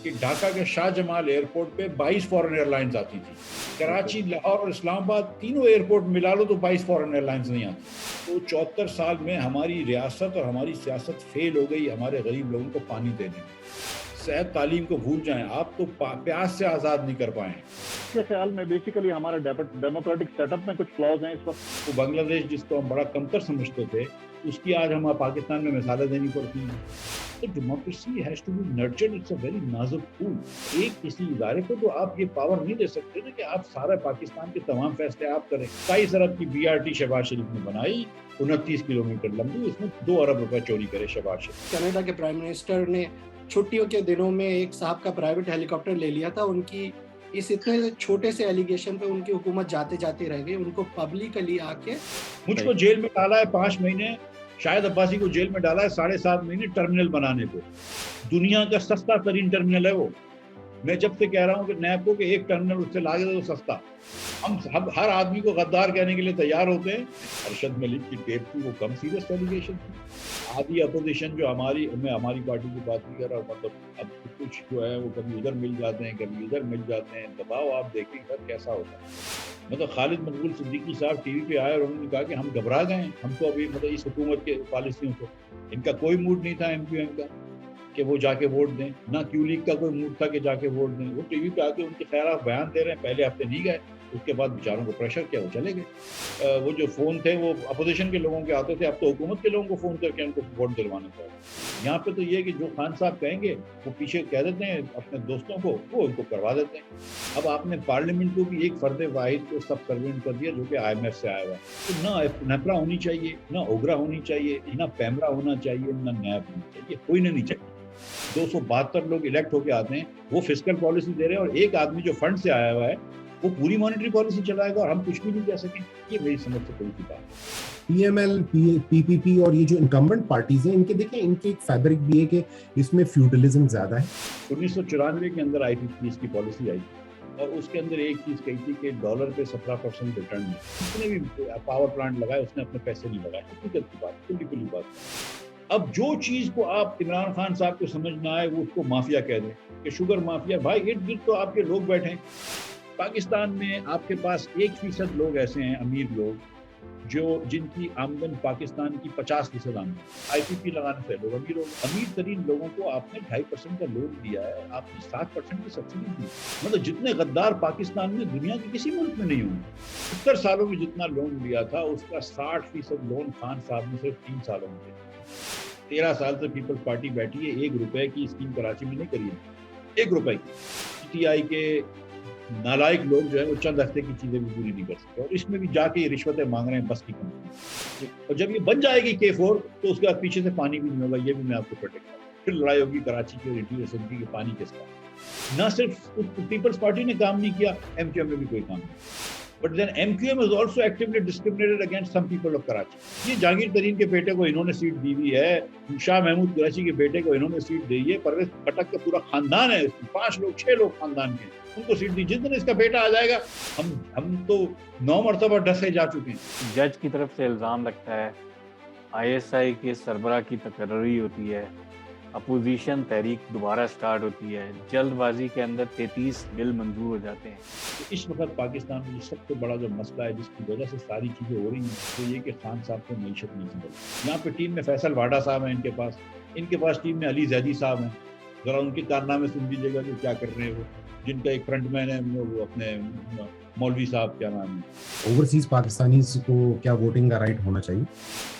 कि ढाका के शाहजमाल एयरपोर्ट पे 22 फॉरेन एयरलाइंस आती थी। कराची, लाहौर और इस्लामाबाद तीनों एयरपोर्ट मिला लो तो 22 फॉरेन एयरलाइंस नहीं आती। तो 74 साल में हमारी रियासत और हमारी सियासत फेल हो गई हमारे गरीब लोगों को पानी देने में। सेहत तालीम को भूल जाएं, आप तो प्यास से आज़ाद नहीं कर पाए। के ख्याल में बेसिकली हमारे डेमोक्रेटिक सेटअप में कुछ फ्लॉज हैं इस वक्त। तो बांग्लादेश जिसको हम बड़ा कमतर समझते थे, उसकी आज हमें पाकिस्तान में मिसालें देनी पड़ती हैं। तो democracy has to be nurtured, it's a very नाजुक फूल। एक किसी इदारे को तो आप ये पावर नहीं दे सकते ना कि आप सारा पाकिस्तान के तमाम फैसले आप करें। 22 अरब की BRT शहबाज शरीफ ने बनाई, 29 किलोमीटर लंबी, उसमें 2 अरब रुपए चोरी करे शहबाज शरीफ। कनाडा के प्राइम मिनिस्टर ने छुट्टियों के दिनों में एक साहब का प्राइवेट हेलीकॉप्टर ले लिया था। उनकी इस इतने छोटे से एलिगेशन पे उनकी हुकूमत जाते जाते रह गई। उनको पब्लिकली आके मुझको जेल में डाला है 5 महीने, शायद अब्बासी को जेल में डाला है 7.5 महीने टर्मिनल बनाने को। दुनिया का सस्ता तरीन टर्मिनल है वो। मैं जब से कह रहा हूँ कि नैपको के एक टर्मिनल उससे लागे तो सस्ता। हम हर आदमी को गद्दार कहने के लिए तैयार होते हैं। अरशद मलिक की टेप थी, वो कम सीरियस एलिगेशन थी। आधी अपोजिशन जो मैं हमारी पार्टी की बात नहीं कर रहा हूँ, मतलब अब कुछ जो है वो कभी उधर मिल जाते हैं, कभी इधर मिल जाते हैं। दबाव आप देखिए सर कैसा होता है। मतलब खालिद मकबूल सिद्दीकी साहब टीवी पे आए और उन्होंने कहा कि हम घबरा गए, हमको अभी मतलब इस हुकूमत के पॉलिसियों को, इनका कोई मूड नहीं था MQM का कि वो जाके वोट दें, ना क्यू लीग का कोई मूड था कि जाके वोट दें। वो टीवी पे आके उनके खैरात बयान दे रहे हैं। पहले हफ्ते नहीं गए, उसके बाद बेचारों को प्रेशर किया, वो चले गए। वो जो फ़ोन थे वो अपोजिशन के लोगों के आते थे, अब तो हुकूमत के लोगों को फ़ोन करके उनको वोट दिलवाना पड़ा। यहाँ पे तो ये है कि जो खान साहब कहेंगे वो पीछे कह देते हैं अपने दोस्तों को, वो उनको करवा देते हैं। अब आपने पार्लियामेंट को भी एक फर्द वाहिद को सब सर्वेंट कर दिया जो कि IMF से आया हुआ है। तो ना नेपरा होनी चाहिए, ना ओगरा होनी चाहिए, ना पैमरा होना चाहिए, ना नैब होनी चाहिए, कोई नहीं चाहिए। 272 लोग इलेक्ट होके आते हैं, वो फिस्कल पॉलिसी दे रहे हैं और एक आदमी जो फंड से आया हुआ है वो पूरी मॉनेटरी पॉलिसी चलाएगा और हम कुछ भी नहीं कह सकें। ये मेरी समझ से कोई बात है। PML, PPP और ये जो इनकम्बेंट पार्टीज हैं, इनके देखें, इनके एक फैब्रिक भी है कि इसमें फ्यूडलिज्म ज्यादा है। 1994 के अंदर IPPs की पॉलिसी आई थी और उसके अंदर एक चीज कही थी कि डॉलर पे 17% रिटर्न है। जिसने भी पावर प्लांट लगाए उसने अपने पैसे नहीं लगाए। हकीकत की बात, खुली बात। अब जो चीज को आप इमरान खान साहब को समझ ना आए वो उसको माफिया कह दें कि शुगर माफिया। भाई इर्द गिर्द तो आपके लोग बैठे हैं। पाकिस्तान में आपके पास 1% लोग ऐसे हैं, अमीर लोग, जो जिनकी आमदन पाकिस्तान की 50% आमदन। IPP लगाने से लोग अमीर हो गए। अमीर तरीन लोगों को आपने 2.5% का लोन दिया है, आपने 7% की सब्सिडी दी। मतलब जितने गद्दार पाकिस्तान में दुनिया के किसी मुल्क में नहीं होंगे। 70 सालों में जितना लोन लिया था उसका 60% लोन खान साहब ने सिर्फ 3 सालों में दिया। 13 साल से पीपल्स पार्टी बैठी है, 1 रुपए की स्कीम कराची में नहीं करी है, 1 रुपए की। PTI के नालायक लोग जो है वो चंद हफ्ते की चीजें भी पूरी नहीं कर सकते और इसमें भी जाके ये रिश्वतें मांग रहे हैं बस की कंपनी। और जब ये बन जाएगी K4 तो उसके बाद पीछे से पानी भी नहीं होगा, ये भी मैं आपको प्रोटेक्ट करूँ। फिर लड़ाई होगी कराची की और इंटीरियर सिटी के पानी के साथ। ना सिर्फ पीपल्स पार्टी ने काम नहीं किया, MQM में भी कोई काम नहीं। But then MQM has also actively discriminated against some people of Karachi. ये जहांगीर तरीन के बेटे को इन्होंने सीट दी हुई है, शाह महमूद कुरैशी के बेटे को इन्होंने सीट दी है, परवेज खटक का पूरा खानदान है, 5 लोग 6 लोग खानदान के, उनको सीट दी। जिस दिन इसका बेटा आ जाएगा हम तो 9 मरतबा डसे जा चुके हैं। जज की तरफ से इल्ज़ाम लगता है, ISI के सरबराह की तकर्री होती है, अपोजिशन तहरीक दोबारा स्टार्ट होती है, जल्दबाजी के अंदर 33 बिल मंजूर हो जाते हैं। तो इस वक्त पाकिस्तान में सबसे बड़ा जो मसला है जिसकी वजह से सारी चीज़ें हो रही हैं तो ये कि खान साहब को मीशत नहीं संभल। यहाँ पे टीम में फैसल वाडा साहब हैं, इनके पास टीम में अली जैदी साहब हैं। ज़रा उनके कारनामे सुन लीजिएगा कि क्या कर रहे हैं वो। जिनका एक फ्रंटमैन है वो अपने मौलवी साहब, क्या नाम है। ओवरसीज पाकिस्तानीज को क्या वोटिंग का राइट होना चाहिए?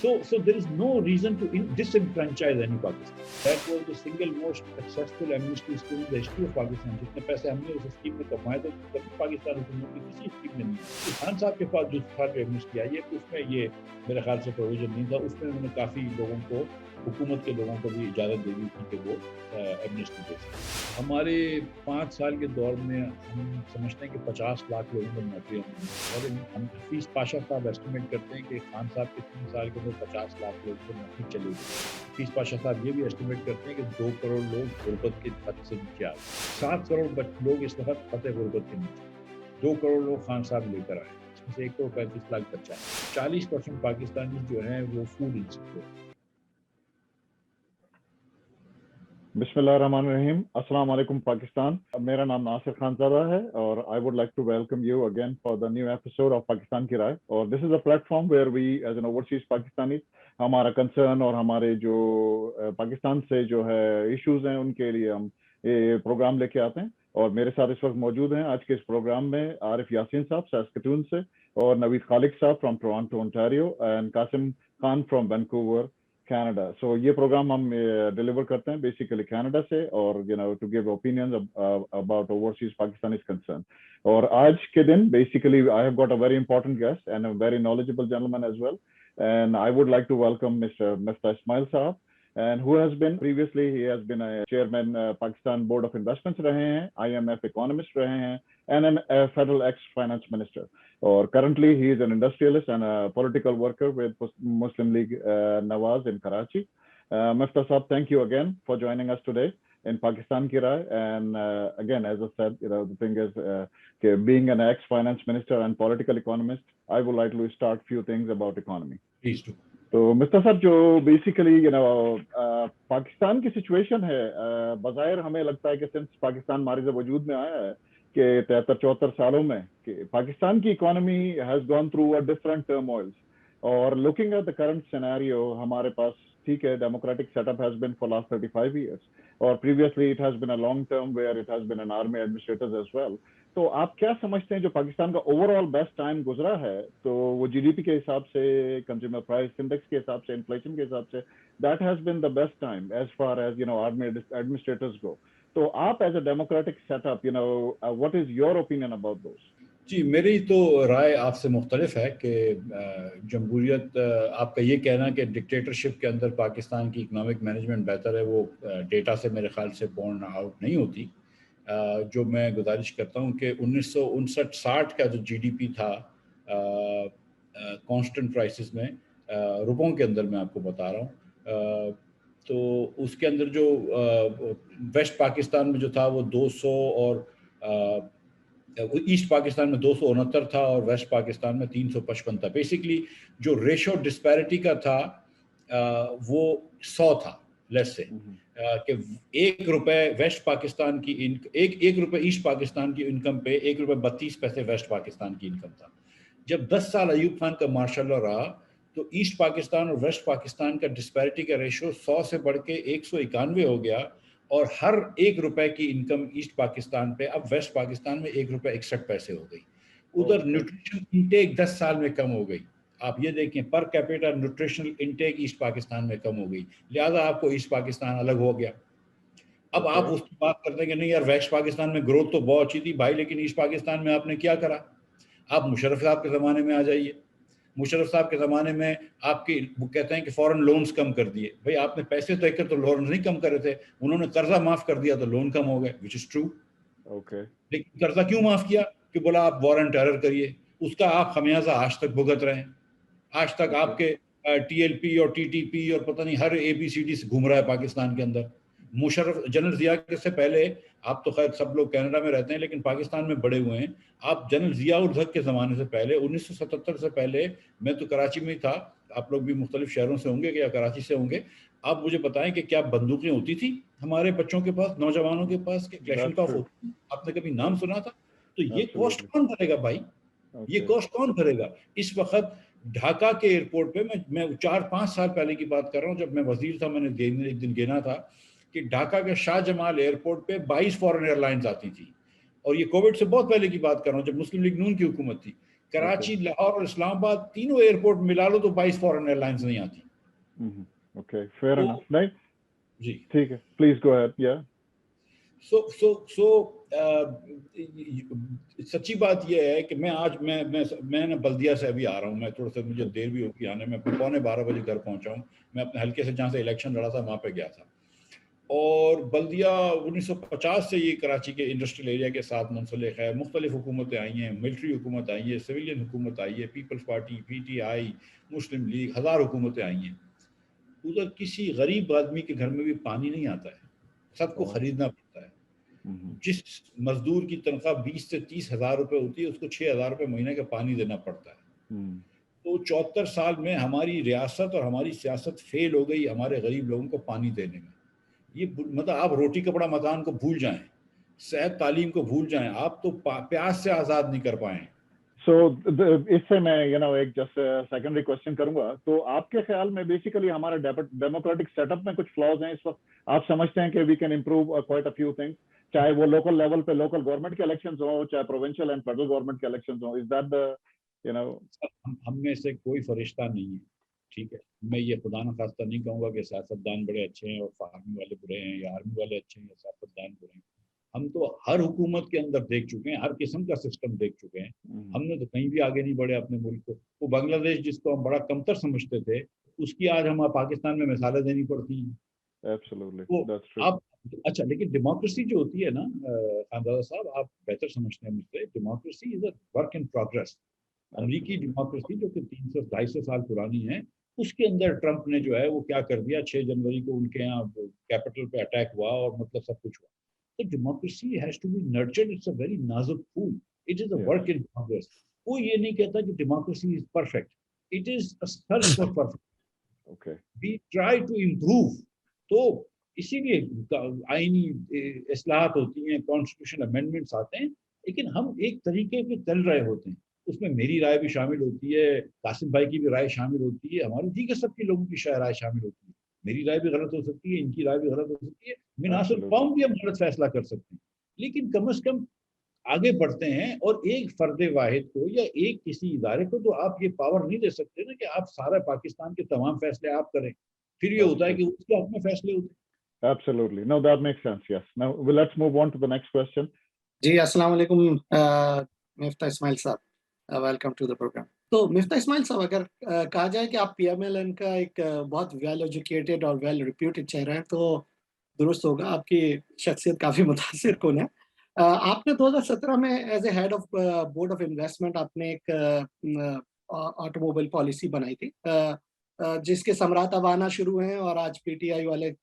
So there is no reason to disenfranchise any Pakistan. That was the single most successful amnesty scheme in the history of Pakistan. जितने पैसे हमने उस स्कीम में कमाए थे कभी पाकिस्तान हुकूमत की किसी स्कीम में नहीं। खान साहब के पास जो था जो एमनेस्टी आई है उसमें ये मेरे ख्याल से प्रोविजन नहीं था। उसमें उन्होंने काफ़ी लोगों को, हुकूमत के लोगों को भी इजाज़त दे दी थी कि वो एमनेस्टी दे सकें। हमारे 5 साल के दौर में हम समझते हैं कि 50 लाख लोगों को नौकरियाँ मिली और हम हफीज़ पाशा साहब एस्टिमेट करते हैं कि खान साहब के 3 साल के अंदर 50 लाख लोगों को नौकरी चलेगी। हफीज़ पाशा साहब ये भी एस्टिमेट करते हैं कि 2 करोड़ लोग गुर्बत के खत से नीचे आ गए। 7 करोड़ लोग इस वक्त खत गुर्बत के नीचे, 2 करोड़ लोग खान साहब लेकर आए, इसमें से 1 करोड़ 35 लाख बच्चा है। 40% पाकिस्तानी जो हैं वो फूड इनसिक्योर। बिस्मिल्लाहिर्रहमानिर्रहीम, अस्सलाम वालेकुम पाकिस्तान। मेरा नाम नासिर खानज़ादा है और I would like to welcome you again for the new episode of Pakistan की राय। और this is a platform where we as an overseas Pakistani हमारा कंसर्न और हमारे जो पाकिस्तान से जो है इश्यूज हैं उनके लिए हम ये प्रोग्राम लेके आते हैं। और मेरे साथ इस वक्त मौजूद हैं आज के इस प्रोग्राम में आरिफ यासीन साहब सैस्कटून से, और Naveed Khaliq sahab from Toronto Ontario, and Qasim Khan from Vancouver Canada. So ये प्रोग्राम हम डिलीवर करते हैं बेसिकली कनाडा से, और to give opinions about overseas Pakistan is concern. और आज के दिन basically I have got a very important guest and a very knowledgeable gentleman as well, and I would like to welcome Mr. Mr. Ismail Saab, and who has been previously he has been a chairman Pakistan Board of Investments rahe hain, IMF economist rahe hain, and a federal ex-finance minister. Or currently he is an industrialist and a political worker with Muslim League Nawaz in Karachi. Mr. Saab, thank you again for joining us today in Pakistan Ki Rai. And again, as I said, the thing is, being an ex-finance minister and political economist, I would like to start few things about economy. Please do. तो mister साहब, जो basically Pakistan की situation है, बज़ाहिर हमें लगता है कि सिंस पाकिस्तान मारिज़ वजूद में आया है कि 73-74 सालों में कि पाकिस्तान की economy has gone through a different turmoils. और looking at the current scenario, हमारे पास ठीक है democratic setup has been for last 35 years, और previously it has been a long term where it has been an army administrators as well. तो आप क्या समझते हैं जो पाकिस्तान का ओवरऑल बेस्ट टाइम गुजरा है, तो वो जीडीपी के हिसाब से, कंज्यूमर प्राइस इंडेक्स के हिसाब से, इन्फ्लेशन के हिसाब से, that has been the best time as far as army administrators go. तो आप as a democratic setup, what is your opinion about those? जी, मेरी तो राय आपसे मुख्तलिफ है कि जमहूरियत, आपका ये कहना कि डिक्टेटरशिप के अंदर पाकिस्तान की इकनॉमिक मैनेजमेंट बेहतर है, वो डेटा से मेरे ख्याल से बोर्न आउट नहीं होती। जो मैं गुजारिश करता हूँ कि 1959-60 का जो जीडीपी था कांस्टेंट प्राइसेस में, रुपयों के अंदर मैं आपको बता रहा हूँ, तो उसके अंदर जो वेस्ट पाकिस्तान में जो था वो 200, और ईस्ट पाकिस्तान में 269 था, और वेस्ट पाकिस्तान में 355 था। बेसिकली जो रेशो डिस्पैरिटी का था वो 100 था, लेट्स से कि 1 रुपए वेस्ट पाकिस्तान की एक रुपए ईस्ट पाकिस्तान की इनकम पे 1 रुपए 32 पैसे वेस्ट पाकिस्तान की इनकम था। जब 10 साल अयूब खान का मार्शल लॉ रहा तो ईस्ट पाकिस्तान और वेस्ट पाकिस्तान का डिस्पैरिटी का रेशो 100 से बढ़ के 191 हो गया, और हर 1 रुपए की इनकम ईस्ट पाकिस्तान पे अब वेस्ट पाकिस्तान में 1 रुपए 61 पैसे हो गई। उधर न्यूट्रिशन इंटेक 10 साल में कम हो गई। आप ये देखें, per capita nutritional intake east Pakistan में कम हो गई, लिहाजा आपको ईस्ट पाकिस्तान अलग हो गया। अब आप उसकी बात करते हैं कि नहीं यार, वेस्ट पाकिस्तान में ग्रोथ तो बहुत अच्छी थी भाई, लेकिन ईस्ट पाकिस्तान में आपने क्या करा? आप मुशर्रफ साहब के ज़माने में आ जाइए। मुशर्रफ साहब के ज़माने में आपके, वो कहते हैं कि फॉरेन लोन्स कम कर दिए। भाई आपने पैसे देकर तो लोन नहीं कम करे थे, उन्होंने कर्जा माफ़ कर दिया तो लोन कम हो गए, विच इज़ ट्रू। लेकिन कर्जा क्यों माफ़ किया? कि बोला आप वॉर एंड टेरर करिए, उसका आप खमियाजा आज तक भुगत रहे हैं। आज तक आपके टीएलपी और टीटीपी और पता नहीं हर ABCD से घूम रहा है पाकिस्तान के अंदर। मुशर्रफ, जनरल जिया के से पहले, आप तो खैर सब लोग कनाडा में रहते हैं लेकिन पाकिस्तान में बड़े हुए हैं, आप जनरल जिया उल हक के ज़माने से पहले 1977 से पहले, मैं तो कराची में ही था, आप लोग भी मुख्तलिफ शहरों से होंगे या कराची से होंगे, आप मुझे बताएं कि क्या बंदूकें होती थी हमारे बच्चों के पास, नौजवानों के पास, कि क्लैशनकॉफ होती थी? आपने कभी नाम सुना था? तो ये कॉस्ट कौन भरेगा भाई? ये कॉस्ट कौन भरेगा? इस वक्त ढाका के एयरपोर्ट पे, मैं 4-5 साल पहले की बात कर रहा हूँ, जब मैं वजीर था, मैंने एक दिन गिना था कि ढाका के शाह जमाल एयरपोर्ट पे 22 फॉरेन एयरलाइंस आती थी, और ये कोविड से बहुत पहले की बात कर रहा हूँ, जब मुस्लिम लीग नून की हुकूमत थी। कराची, लाहौर और इस्लामाबाद, तीनों एयरपोर्ट मिला लो तो 22 फॉरेन एयरलाइंस नहीं आती। ओके, फेयर एनफ, नहीं जी, ठीक है, प्लीज गो अहेड। या सच्ची बात यह है कि मैं आज मैं ना बल्दिया से अभी आ रहा हूँ, मैं थोड़ा सा, मुझे देर भी होगी आने में, 11:45 बजे घर पहुँचा हूँ। मैं अपने हल्के से जहाँ से इलेक्शन लड़ा था वहाँ पे गया था, और बल्दिया 1950 से ये कराची के इंडस्ट्रियल एरिया के साथ मुंसलिक है। मुख्तलिफ हुकूमतें आई हैं, मिलिट्री हुकूमत आई है, सिविलियन हुकूमत आई है, पीपल्स पार्टी, PTI, मुस्लिम लीग, 1000 हुकूमतें आई हैं। उधर किसी गरीब आदमी के घर में भी पानी नहीं आता है, सबको खरीदना पड़ता है। जिस मजदूर की तनख्वाह 20 से 30 हज़ार रुपये होती है, उसको 6 हज़ार रुपये महीने का पानी देना पड़ता है। तो 74 साल में हमारी रियासत और हमारी सियासत फेल हो गई हमारे गरीब लोगों को पानी देने में। मतलब आप रोटी कपड़ा मकान को भूल जाएं, सेहत तालीम को भूल जाएं, आप तो प्यास से आजाद नहीं कर पाए। सो इससे मैं एक जस्ट सेकेंडरी क्वेश्चन करूंगा। तो आपके ख्याल में बेसिकली हमारा डेमोक्रेटिक सेटअप में कुछ फ्लॉज हैं इस वक्त? आप समझते हैं कि we can improve quite a few things, चाहे वो लोकल लेवल पे लोकल गवर्नमेंट के इलेक्शंस हो, चाहे प्रोविंशियल एंड फेडरल गवर्नमेंट के इलेक्शंस हो? इज दैट द हम में से कोई फरिश्ता नहीं है, ठीक है। मैं ये खुदा न खास्ता नहीं कहूंगा कि सियासतदान बड़े अच्छे हैं और आर्मी वाले बुरे हैं, या आर्मी वाले अच्छे हैं या सियासतदान बुरे हैं। हम तो हर हुकूमत के अंदर देख चुके हैं, हर किस्म का सिस्टम देख चुके हैं। हमने तो कहीं भी आगे नहीं बढ़े अपने मुल्क को। वो बांग्लादेश जिसको हम बड़ा कमतर समझते थे, उसकी आज हम पाकिस्तान में मिसालें देनी पड़ती हैं। Absolutely, तो that's true. आप अच्छा, लेकिन डेमोक्रेसी जो होती है ना, खानदादा साहब आप बेहतर समझते हैं मुझसे, democracy is a work in progress. अमेरिकी डेमोक्रेसी जो कि 300-250 साल पुरानी है, उसके अंदर ट्रंप ने जो है वो क्या कर दिया, 6 जनवरी को उनके यहाँ कैपिटल पे अटैक हुआ और मतलब सब कुछ हुआ। तो democracy has to be nurtured, it's a very नाजुक फूल, it is a Yeah. Work in progress. वो ये नहीं कहता कि democracy is perfect, it is a search for perfect. Okay. We try to improve. तो इसीलिए आईनी इस्लाहत होती हैं, कॉन्स्टिट्यूशन अमेंडमेंट्स आते हैं, लेकिन हम एक तरीके के चल रहे होते हैं। उसमें मेरी राय भी शामिल होती है, कासिम भाई की भी राय शामिल होती है, हमारी दीगर सबके लोगों की राय शामिल होती है। मेरी राय भी गलत हो सकती है, इनकी राय भी गलत हो सकती है, मिनासिर कौम भी हम गलत फैसला कर सकते हैं, लेकिन कम से कम आगे बढ़ते हैं। और एक फर्द वाहिद को या एक किसी इदारे को तो आप ये पावर नहीं दे सकते ना कि आप सारा पाकिस्तान के तमाम फैसले आप करें। फिर ये होता है कि उसके अपने फैसले होते हैं। Absolutely. No, that makes sense. Yes. Now, let's move on to the next question. जी, अस्सलाम वालेकुम मिफ्ता इस्माइल साहब, वेलकम टू द प्रोग्राम। तो मिफ्ता इस्माइल साहब, अगर कहा जाए कि आप पीएमएलएन का एक बहुत वेल एजुकेटेड और वेल रिप्यूटेड चेहरा हैं, तो दुरुस्त होगा, आपकी शख्सियत काफ़ी मुतासिर कुन है। आपने 2017 में as a head of board of investment आपने एक ऑटोमोबाइल पॉलिसी बनाई थी, जिसके समरात अब आना शुरू हैं और आज पीटीआई वाले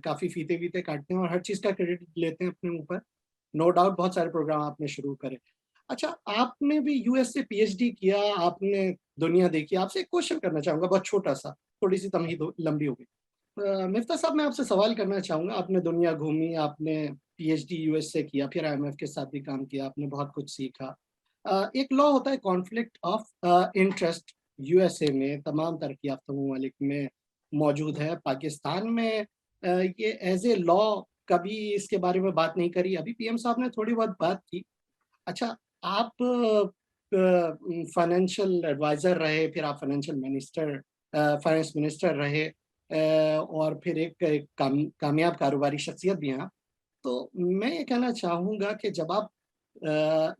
काफ़ी फीते वीते काटते हैं और हर चीज़ का क्रेडिट लेते हैं अपने ऊपर। नो डाउट बहुत सारे प्रोग्राम आपने शुरू करे। अच्छा, आपने भी यूएस से पीएचडी किया, आपने दुनिया देखी। आपसे एक क्वेश्चन करना चाहूँगा, बहुत छोटा-सा, थोड़ी-सी तमहीद लंबी हो गई। मिफ्ता साहब, मैं आपसे सवाल करना चाहूँगा, आपने दुनिया घूमी, आपने पीएचडी यूएस से किया, फिर आईएमएफ के साथ भी काम किया, आपने बहुत कुछ सीखा। एक लॉ होता है कॉन्फ्लिक्ट ऑफ इंटरेस्ट, यूएसए में, तमाम तरक्की याफ्ता ममालिक में मौजूद है। पाकिस्तान में ये एज़ ए लॉ कभी इसके बारे में बात नहीं करी। अभी पीएम साहब ने थोड़ी बहुत बात की। अच्छा, आप फाइनेंशियल एडवाइज़र रहे, फिर आप फाइनेंस मिनिस्टर रहे, और फिर एक कामयाब कारोबारी शख्सियत भी हैं आप। तो मैं ये कहना चाहूँगा कि जब आप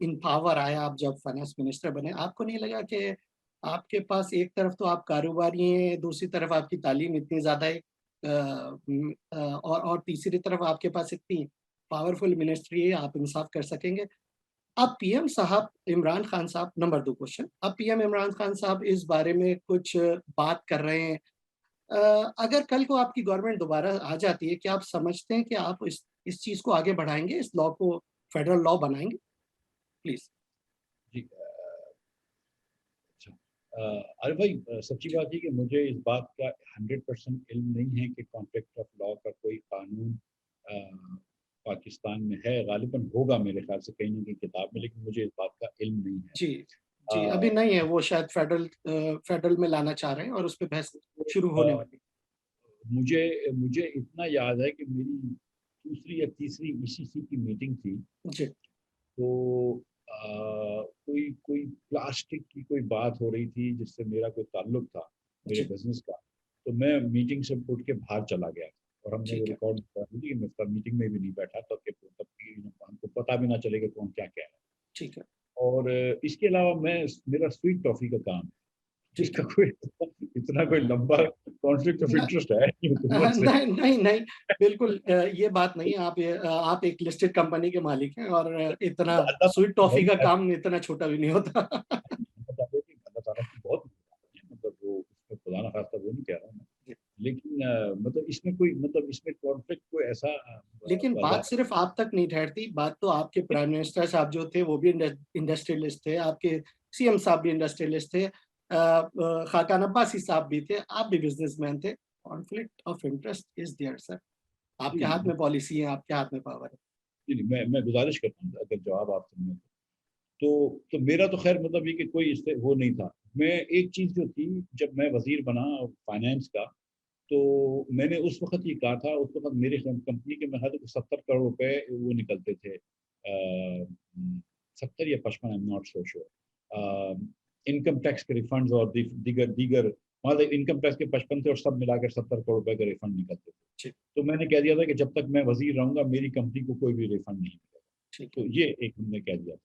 इन पावर आए, आप जब फाइनेंस मिनिस्टर बने, आपको नहीं लगा कि आपके पास एक तरफ तो आप कारोबारी हैं, दूसरी तरफ आपकी तालीम इतनी ज़्यादा है, और तीसरी तरफ आपके पास इतनी पावरफुल मिनिस्ट्री है, आप इंसाफ कर सकेंगे? अब पीएम साहब इमरान खान साहब, नंबर 2 क्वेश्चन, अब पीएम इमरान खान साहब इस बारे में कुछ बात कर रहे हैं। अगर कल को आपकी गवर्नमेंट दोबारा आ जाती है, क्या आप समझते हैं कि आप इस चीज़ को आगे बढ़ाएँगे, इस लॉ को फेडरल लॉ बनाएँगे? प्लीज़। जी, अच्छा, अरे भाई, सच्ची बात है कि मुझे इस बात का 100% इल्म नहीं है कि कॉन्फ्लिक्ट ऑफ लॉ का कोई कानून पाकिस्तान में है। गालिबन होगा मेरे ख्याल से कहीं ना कहीं किताब में, लेकिन मुझे इस बात का इल्म नहीं है। जी, जी, अभी नहीं है, वो शायद फेडरल में लाना चाह रहे हैं और उस पे बहस शुरू होने वाली है। मुझे मुझे इतना याद है कि मेरी दूसरी या तीसरी ईसीसी की मीटिंग थी, जी, तो कोई कोई प्लास्टिक की कोई बात हो रही थी जिससे मेरा कोई ताल्लुक था, मेरे जी, बिजनेस का। तो मैं मीटिंग से उठ के बाहर चला गया और हमने वो ठीक है, रिकॉर्ड करा दी कि मैं मीटिंग में भी नहीं बैठा तब कि हमको पता भी ना चलेगा कौन क्या कह रहा है। ठीक है, और इसके अलावा मेरा स्वीट टॉफी का काम है, ठीक जिसका है। कोई इतना कोई लंबा कॉन्फ्लिक्ट ऑफ न इंटरेस्ट है नहीं हुकूमत से। नहीं, नहीं, नहीं, बिल्कुल ये बात नहीं है। आप एक लिस्टेड कंपनी के मालिक हैं और इतना अल्लाह स्वीट टॉफ़ी का बहुत काम इतना छोटा भी नहीं होता। अल्लाह ताला की बहुत मेहरबानी है, मतलब वो उसमें खुदा ना खास्ता वो नहीं कह रहा हूँ मैं, जी, लेकिन इसमें कॉन्फ्लिक्ट कोई ऐसा लेकिन बात बाजार सिर्फ़ आप तक नहीं ठहरती, बात तो आपके प्राइम मिनिस्टर साहब जो थे वो भी इंडस्ट्रियलिस्ट थे, आपके सीएम साहब भी इंडस्ट्रियलिस्ट थे, खाकान अब्बासी साहब भी थे, आप भी बिज़नेसमैन थे। Conflict of interest is there sir. आपके हाथ में पॉलिसी है, आपके हाथ में पावर है। नहीं, मैं गुजारिश करता हूँ अगर जवाब आप सुनने तो मेरा तो खैर मतलब ये कि कोई इससे वो नहीं था। मैं एक चीज़ जो थी, जब मैं वज़ीर बना फाइनेंस का, तो मैंने उस वक़्त ये कहा था, उस वक़्त मेरे कंपनी के मैं 70 करोड़ रुपए वो निकलते थे, 70 या 55, I am not so sure, income tax के रिफंड्स और दीगर दीगर, मतलब इनकम टैक्स के 55 थे और सब मिलाकर 70 करोड़ रुपए के रिफंड निकलते थे। ठीक। तो मैंने कह दिया था कि जब तक मैं वज़ीर रहूँगा मेरी कंपनी को कोई भी रिफंड नहीं मिलेगा। ठीक तो है। ये एक हमने कह दिया था।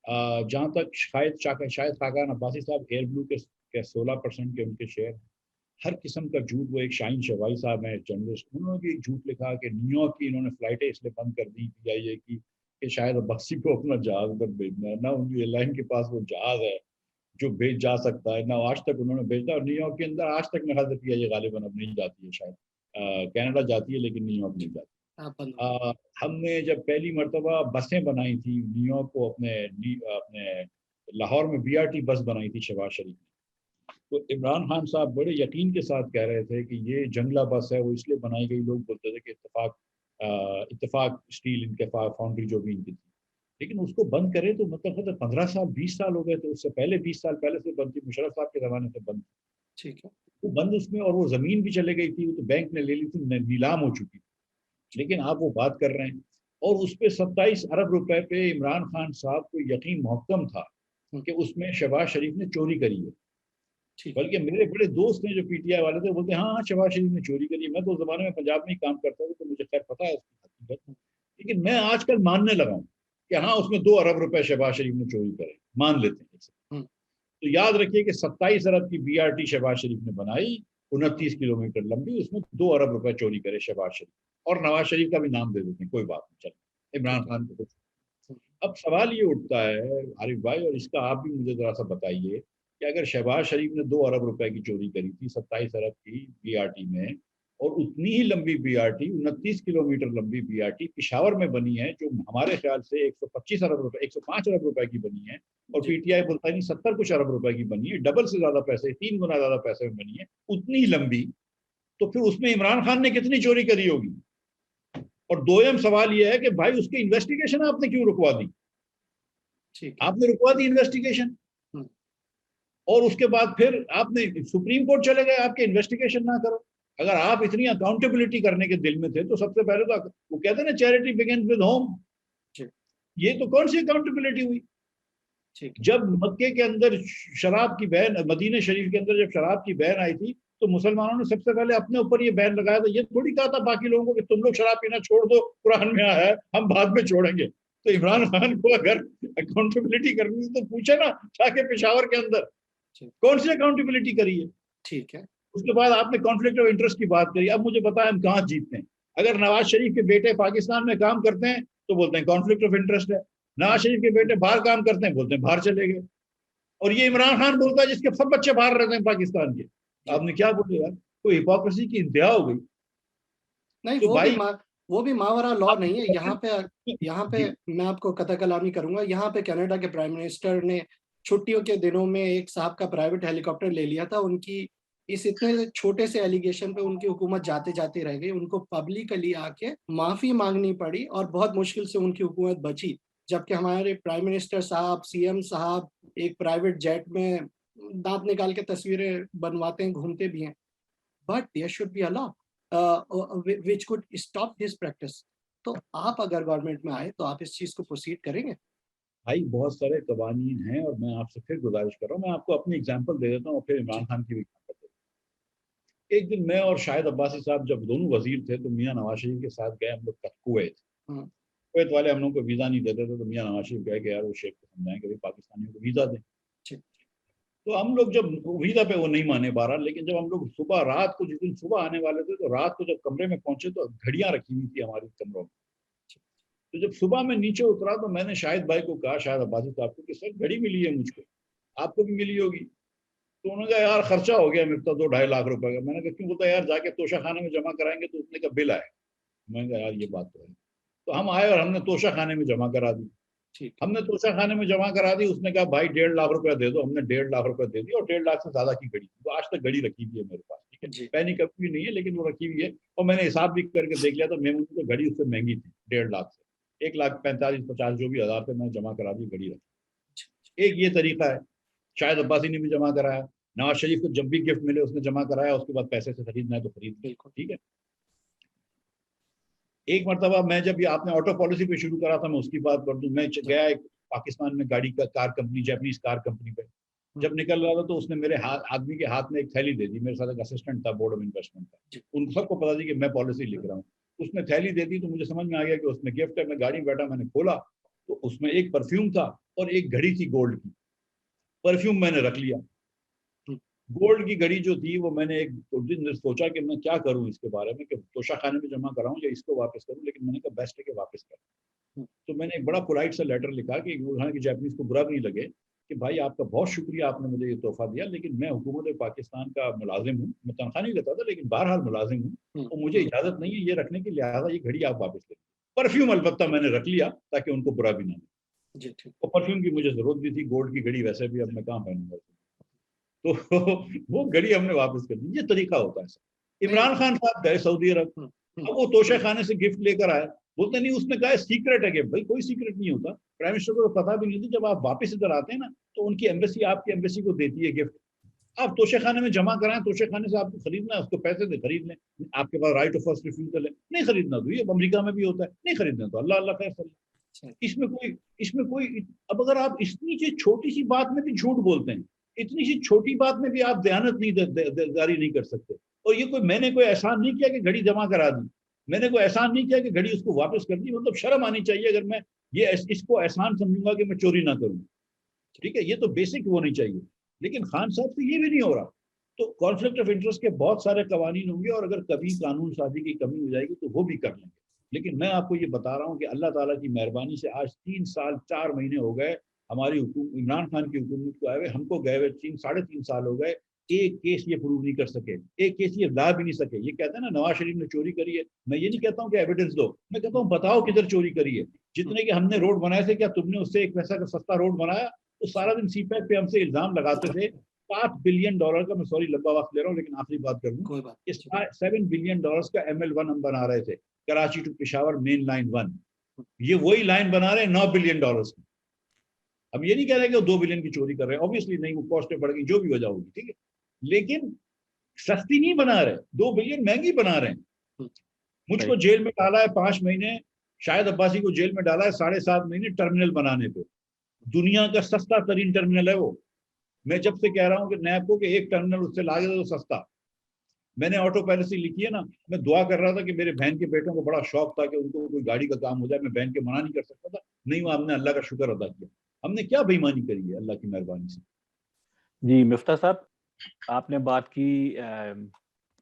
जहाँ तक शायद खाकान अब्बासी साहब एयर ब्लू के 16% के उनके शेयर, हर किस्म का झूठ। वो एक शाहीन शवाई साहब हैं जर्नलिस्ट, उन्होंने भी एक झूठ लिखा कि न्यूयॉर्क की इन्होंने फ्लाइटें इसलिए बंद कर दी पीआईए की कि शायद अब्बासी को अपना जहाज उधर भेजना है, ना उनकी एयरलाइन के पास वो जहाज है जो भेज जा सकता है, ना आज तक उन्होंने भेजा। और न्यूयॉर्क के अंदर आज तक मेरे ख्याल से पीआईए गालिबन अब नहीं जाती है, शायद कनाडा जाती है लेकिन न्यूयॉर्क नहीं जाती। आप बंद हमने जब पहली मरतबा बसें बनाई थी न्यूयॉर्क को, अपने लाहौर में बीआरटी बस बनाई थी शहबाज शरीफ ने, तो इमरान खान साहब बड़े यकीन के साथ कह रहे थे कि ये जंगला बस है, वो इसलिए बनाई गई। लोग बोलते थे कि इत्तेफाक स्टील इनके फाउंड्री जो भी इनकी थी, लेकिन उसको बंद करे तो मतलब 15 साल 20 साल हो गए। तो उससे पहले 20 साल पहले से बंद थी, मुशर्रफ साहब के ज़माने से बंद थी। ठीक है। वो बंद उसमें, और वो ज़मीन भी चले गई थी, वो तो बैंक ने ले ली थी, नीलाम हो चुकी थी। लेकिन आप वो बात कर रहे हैं, और उस पे 27 अरब रुपए पे इमरान खान साहब को यकीन मुहक्कम था कि उसमें शहबाज शरीफ ने चोरी करी है। ठीक है। बल्कि मेरे बड़े दोस्त हैं जो पीटीआई वाले थे, बोलते हैं हाँ शहबाज शरीफ ने चोरी करी है। मैं तो उस जमाने में पंजाब में ही काम करता था, तो मुझे खैर पता है उसकी हकीकत। लेकिन मैं आजकल मानने लगा हूँ कि हाँ उसमें 2 अरब रुपए शहबाज शरीफ ने चोरी करे, मान लेते हैं इसे। तो याद रखिए कि 27 अरब की बीआरटी शहबाज शरीफ ने बनाई, 29 किलोमीटर लंबी, उसमें 2 अरब रुपए चोरी करे शहबाज शरीफ, और नवाज शरीफ का भी नाम दे देते हैं, कोई बात नहीं, चलो इमरान खान को। अब सवाल ये उठता है आरिफ भाई, और इसका आप भी मुझे जरा सा बताइए कि अगर शहबाज शरीफ ने 2 अरब रुपए की चोरी करी थी 27 अरब की बीआरटी में, और उतनी ही लंबी बीआरटी, 29 किलोमीटर लंबी बीआरटी पिशावर में बनी है, जो हमारे ख्याल से 125 अरब रुपए 105 अरब रुपए की बनी है, और पीटीआई बोलता है नहीं 70 कुछ अरब रुपए की बनी है, डबल से ज्यादा पैसे, 3 गुना ज्यादा पैसे में बनी है, उतनी ही लंबी, तो फिर उसमें इमरान खान ने कितनी चोरी करी होगी? और दोयम सवाल यह है कि भाई उसकी इन्वेस्टिगेशन आपने क्यों रुकवा दी? आपने रुकवा दी इन्वेस्टिगेशन, और उसके बाद फिर आपने सुप्रीम कोर्ट चले गए आपके इन्वेस्टिगेशन ना करो। अगर आप इतनी अकाउंटेबिलिटी करने के दिल में थे तो सबसे पहले तो वो कहते हैं ना चैरिटी बिगिंस विद होम, ये तो कौन सी अकाउंटेबिलिटी हुई? जब मक्के के अंदर शराब की बैन, मदीने शरीफ के अंदर जब शराब की बैन आई थी, तो मुसलमानों ने सबसे पहले अपने ऊपर ये बैन लगाया था। ये थोड़ी कहा था बाकी लोगों को कि तुम लोग शराब पीना छोड़ दो, कुरान में आया है, हम बाद में छोड़ेंगे। तो इमरान खान को अगर अकाउंटेबिलिटी करनी है तो पूछे ना, जाके पेशावर के अंदर कौन सी अकाउंटेबिलिटी करी है। ठीक है। उसके बाद आपने कॉन्फ्लिक्ट ऑफ इंटरेस्ट की बात करी। अब मुझे बताया हम कहाँ जीतते हैं। अगर नवाज शरीफ के बेटे पाकिस्तान में काम करते हैं तो बोलते हैं कॉन्फ्लिक्ट ऑफ इंटरेस्ट है, नवाज शरीफ के बेटे बाहर काम करते हैं बोलते हैं बाहर चले गए, और ये इमरान खान बोलता है जिसके सब बच्चे बाहर रहते हैं पाकिस्तान के। आपने क्या बोले यार, कोई हिपोक्रेसी की इंतहा हो गई। नहीं, तो वो भी मावरा लॉ नहीं है। यहाँ पे मैं आपको कथा कलामी करूंगा। यहाँ पे कनाडा के प्राइम मिनिस्टर ने छुट्टियों के दिनों में एक साहब का प्राइवेट हेलीकॉप्टर ले लिया था। उनकी इस इतने छोटे से एलिगेशन पे उनकी हुकूमत जाते जाते रह गई। उनको पब्लिकली आके माफी मांगनी पड़ी और बहुत मुश्किल से उनकी हुकूमत बची। जबकि हमारे प्राइम मिनिस्टर साहब, सीएम साहब एक प्राइवेट जेट में दांत निकाल के तस्वीरें बनवाते हैं, घूमते भी हैं। But there should be a law which could stop this practice। तो आप अगर गवर्नमेंट में आए तो आप इस चीज को प्रोसीड करेंगे? भाई बहुत सारे कवानीन हैं, और मैं आपसे फिर गुजारिश कर रहा हूँ, मैं आपको अपनी एग्जांपल दे देता हूँ और फिर इमरान खान की भी एग्जांपल दे देता हूँ। एक दिन मैं और शाहिद अब्बासी साहब जब दोनों वजीर थे तो मियाँ नवाज शरीफ के साथ गए हम लोग कुवैत। कुवैत वाले हम लोग को वीज़ा नहीं देते थे, तो मियाँ नवाज शरीफ कहे कि यार वो शेख को समझाएं कि भाई पाकिस्तानियों को वीज़ा दें। तो हम लोग जब वीज़ा पे वो नहीं माने बहरहाल, लेकिन जब हम लोग सुबह रात को, जिस दिन सुबह आने वाले थे, तो रात को जब कमरे में पहुंचे तो घड़ियां रखी हुई थी हमारे कमरों में। तो जब सुबह में नीचे उतरा तो मैंने शाहिद भाई को कहा, शाहिद अब्बासी साहब को, कि सर घड़ी मिली है मुझको, आपको भी मिली होगी। तो उन्होंने कहा यार खर्चा हो गया मेरे तो 2-2.5 लाख रुपए का। मैंने कहा क्यों? बोलता यार जाके तोशा खाने में जमा कराएंगे तो उतने का बिल आए। मैंने कहा यार ये बात तो है। तो हम आए और हमने तोशा खाने में जमा करा दी। हमने तोशा खाने में जमा करा दी। उसने कहा भाई 1.5 लाख रुपया दे दो। हमने 1.5 लाख रुपया दे दिया, और 1.5 लाख से ज्यादा की घड़ी। तो आज तक घड़ी रखी हुई है मेरे पास, ठीक है, जी पहनी कभी भी नहीं है लेकिन वो रखी हुई है। और मैंने हिसाब भी करके देख लिया तो मेमोनी तो घड़ी उससे महंगी थी 1.5 लाख से, 1,45,50 जो भी हज़ार थे मैंने जमा करा दी, घड़ी रखी। एक ये तरीका है। शायद अब्बासी ने भी जमा कराया, नवाज शरीफ को जब भी गिफ्ट मिले उसने जमा कराया, उसके बाद पैसे से खरीदना है तो खरीद लिया, बिल्कुल ठीक है। एक मरतबा मैं जब ये आपने ऑटो पॉलिसी पे शुरू करा था, मैं उसकी बात कर दूं। मैं गया एक पाकिस्तान में गाड़ी का car company, Japanese car company पे जब निकल रहा था तो उसने मेरे आदमी के हाथ में एक थैली दे दी। मेरे साथ एक असिस्टेंट था बोर्ड ऑफ इन्वेस्टमेंट का, उन सबको पता थी कि मैं पॉलिसी लिख रहा हूँ। उसने थैली दे दी तो मुझे समझ में आ गया कि उसमें गिफ्ट है। मैं गाड़ी में बैठा, मैंने खोला तो उसमें एक परफ्यूम था और एक घड़ी थी गोल्ड की। परफ्यूम मैंने रख लिया, गोल्ड की घड़ी जो थी वो मैंने एक दिन सोचा कि मैं क्या करूं इसके बारे में, कि तोशा खाने में जमा कराऊं या इसको वापस करूं, लेकिन मैंने कहा बेस्ट है कि वापस करूं। तो मैंने एक बड़ा पोलाइट सा लेटर लिखा कि हालांकि जापानीज को बुरा नहीं लगे कि भाई आपका बहुत शुक्रिया, आपने मुझे ये तोहफा दिया, लेकिन मैं हुकूमत पाकिस्तान का मुलाजिम हूँ, मैं तनख्वाह नहीं लेता था लेकिन बहरहाल मुलाजिम हूँ, तो मुझे इजाजत नहीं है ये रखने की, लिहाजा ये घड़ी आप वापस करें। परफ्यूम अलबत्ता मैंने रख लिया ताकि उनको बुरा भी ना लगे। जी ठीक और परफ्यूम की मुझे जरूरत भी थी, गोल्ड की घड़ी वैसे भी अब मैं कहाँ पहनूंगा, तो वो घड़ी हमने वापस कर दी। ये तरीका होता है सर। इमरान खान साहब गए सऊदी अरब, अब वो तोशा खाने से गिफ्ट लेकर आए, बोलते नहीं उसने कहा सीक्रेट है गिफ्ट। भाई कोई सीक्रेट नहीं होता, प्राइम मिनिस्टर को तो पता भी नहीं थी। जब आप वापस इधर आते हैं ना तो उनकी एम्बेसी आपकी एम्बेसी को देती है गिफ्ट। आप तोशा खाने में जमा कराएं, तोशा खाने से आपको खरीदना है, उसको पैसे दे खरीद लें, आपके पास राइट ऑफ फर्स्ट रिफ्यूजल है। नहीं खरीदना तो ये अमेरिका में भी होता है, नहीं खरीदना तो अल्लाह अल्लाह खैर। इसमें कोई अब अगर आप इतनी सी छोटी सी बात में भी झूठ बोलते हैं, इतनी सी छोटी बात में भी आप दयानत नहीं जारी नहीं कर सकते। और ये कोई मैंने कोई एहसान नहीं किया कि घड़ी जमा करा दी, मैंने कोई एहसान नहीं किया कि घड़ी उसको वापस कर दी। मतलब शर्म आनी चाहिए अगर मैं ये इसको एहसान समझूंगा कि मैं चोरी ना करूँ, ठीक है, ये तो बेसिक होनी चाहिए। लेकिन खान साहब से ये भी नहीं हो रहा। तो कॉन्फ्लिक्ट ऑफ इंटरेस्ट के बहुत सारे कवानीन होंगे और अगर कभी कानून साजी की कमी हो जाएगी तो वो भी कर लेंगे। लेकिन मैं आपको ये बता रहा हूँ कि अल्लाह ताला की मेहरबानी से आज 3 साल 4 महीने हो गए हमारी इमरान खान की हुकूमत को आए हुए, हमको गए हुए 3 साढ़े 3 साल हो गए। एक केस ये प्रूव नहीं कर सके, एक केस ये ला भी नहीं सके। ये कहते हैं ना नवाज शरीफ ने चोरी करी है, मैं ये नहीं कहता हूँ कि एविडेंस दो, मैं कहता हूँ बताओ किधर चोरी करी है। जितने के हमने रोड बनाए थे, क्या तुमने उससे एक पैसा का सस्ता रोड बनाया? तो सारा दिन सीपैक पे हमसे इल्जाम लगाते थे। $5 बिलियन का, मैं सॉरी लंबा वक्त ले रहा हूँ लेकिन आखिरी बात कर दूं, कोई बात इस $7 बिलियन का ML1 हम बना रहे थे, Karachi to Peshawar main line 1। ये वही लाइन बना रहे हैं $9 बिलियन की। अब ये नहीं कह रहे कि वो 2 बिलियन की चोरी कर रहे हैं, ऑब्वियसली नहीं, वो कॉस्ट बढ़ गई, जो भी वजह होगी, ठीक है, लेकिन सस्ती नहीं बना रहे, 2 बिलियन महंगी बना रहे हैं। मुझको जेल में डाला है 5 महीने, शायद अब्बासी को जेल में डाला है 7.5 महीने टर्मिनल बनाने पे। दुनिया का सस्ता तरीन टर्मिनल है वो। मैं जब से कह रहा हूँ कि नैब को कि एक टर्मिनल उससे लागे तो सस्ता। मैंने ऑटो पॉलिसी लिखी है ना, मैं दुआ कर रहा था कि मेरे बहन के बेटों को बड़ा शौक था कि उनको कोई गाड़ी का काम हो जाए, मैं बहन के मना नहीं कर सकता था। नहीं, हमने अल्लाह का शुक्र अदा किया। हमने क्या बेईमानी करी है अल्लाह की मेहरबानी से। जी मिफ्ता साहब, आपने बात की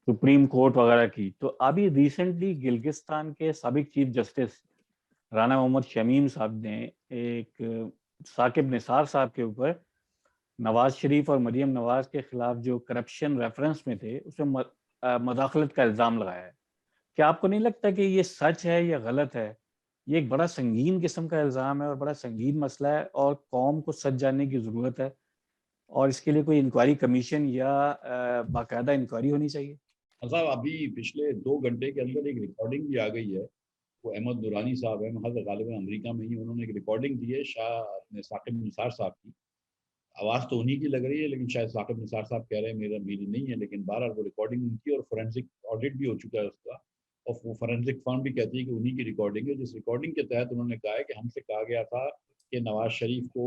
सुप्रीम कोर्ट वगैरह की, तो अभी रिसेंटली गिलगिस्तान के साबिक चीफ जस्टिस राना मोहम्मद शमीम साहब ने एक साकिब निसार साहब के ऊपर नवाज शरीफ और मरियम नवाज के खिलाफ जो करप्शन रेफरेंस में थे उसमें मदाखलत का इल्ज़ाम लगाया है। क्या आपको नहीं लगता कि ये सच है या गलत है? ये एक बड़ा संगीन किस्म का इल्ज़ाम है और बड़ा संगीन मसला है और कौम को सच जानने की ज़रूरत है और इसके लिए कोई इंक्वायरी कमीशन या बाकायदा इंक्वायरी होनी चाहिए। साहब अभी पिछले 2 घंटे के अंदर एक रिकॉर्डिंग भी आ गई है, वो अहमद दुरानी साहब है, महज गालिबन अमेरिका में ही, उन्होंने एक रिकॉर्डिंग दी है साकिब निसार साहब की। आवाज़ तो उन्हीं की लग रही है लेकिन शायद साकिब निसार साहब कह रहे हैं मेरी नहीं है, लेकिन बहरहाल वो रिकॉर्डिंग उनकी और फोरेंसिक ऑडिट भी हो चुका है उसका, और वो फोरेंसिक फर्म भी कहती है कि उन्हीं की रिकॉर्डिंग है, जिस रिकॉर्डिंग के तहत उन्होंने कहा है कि हमसे कहा गया था कि नवाज शरीफ को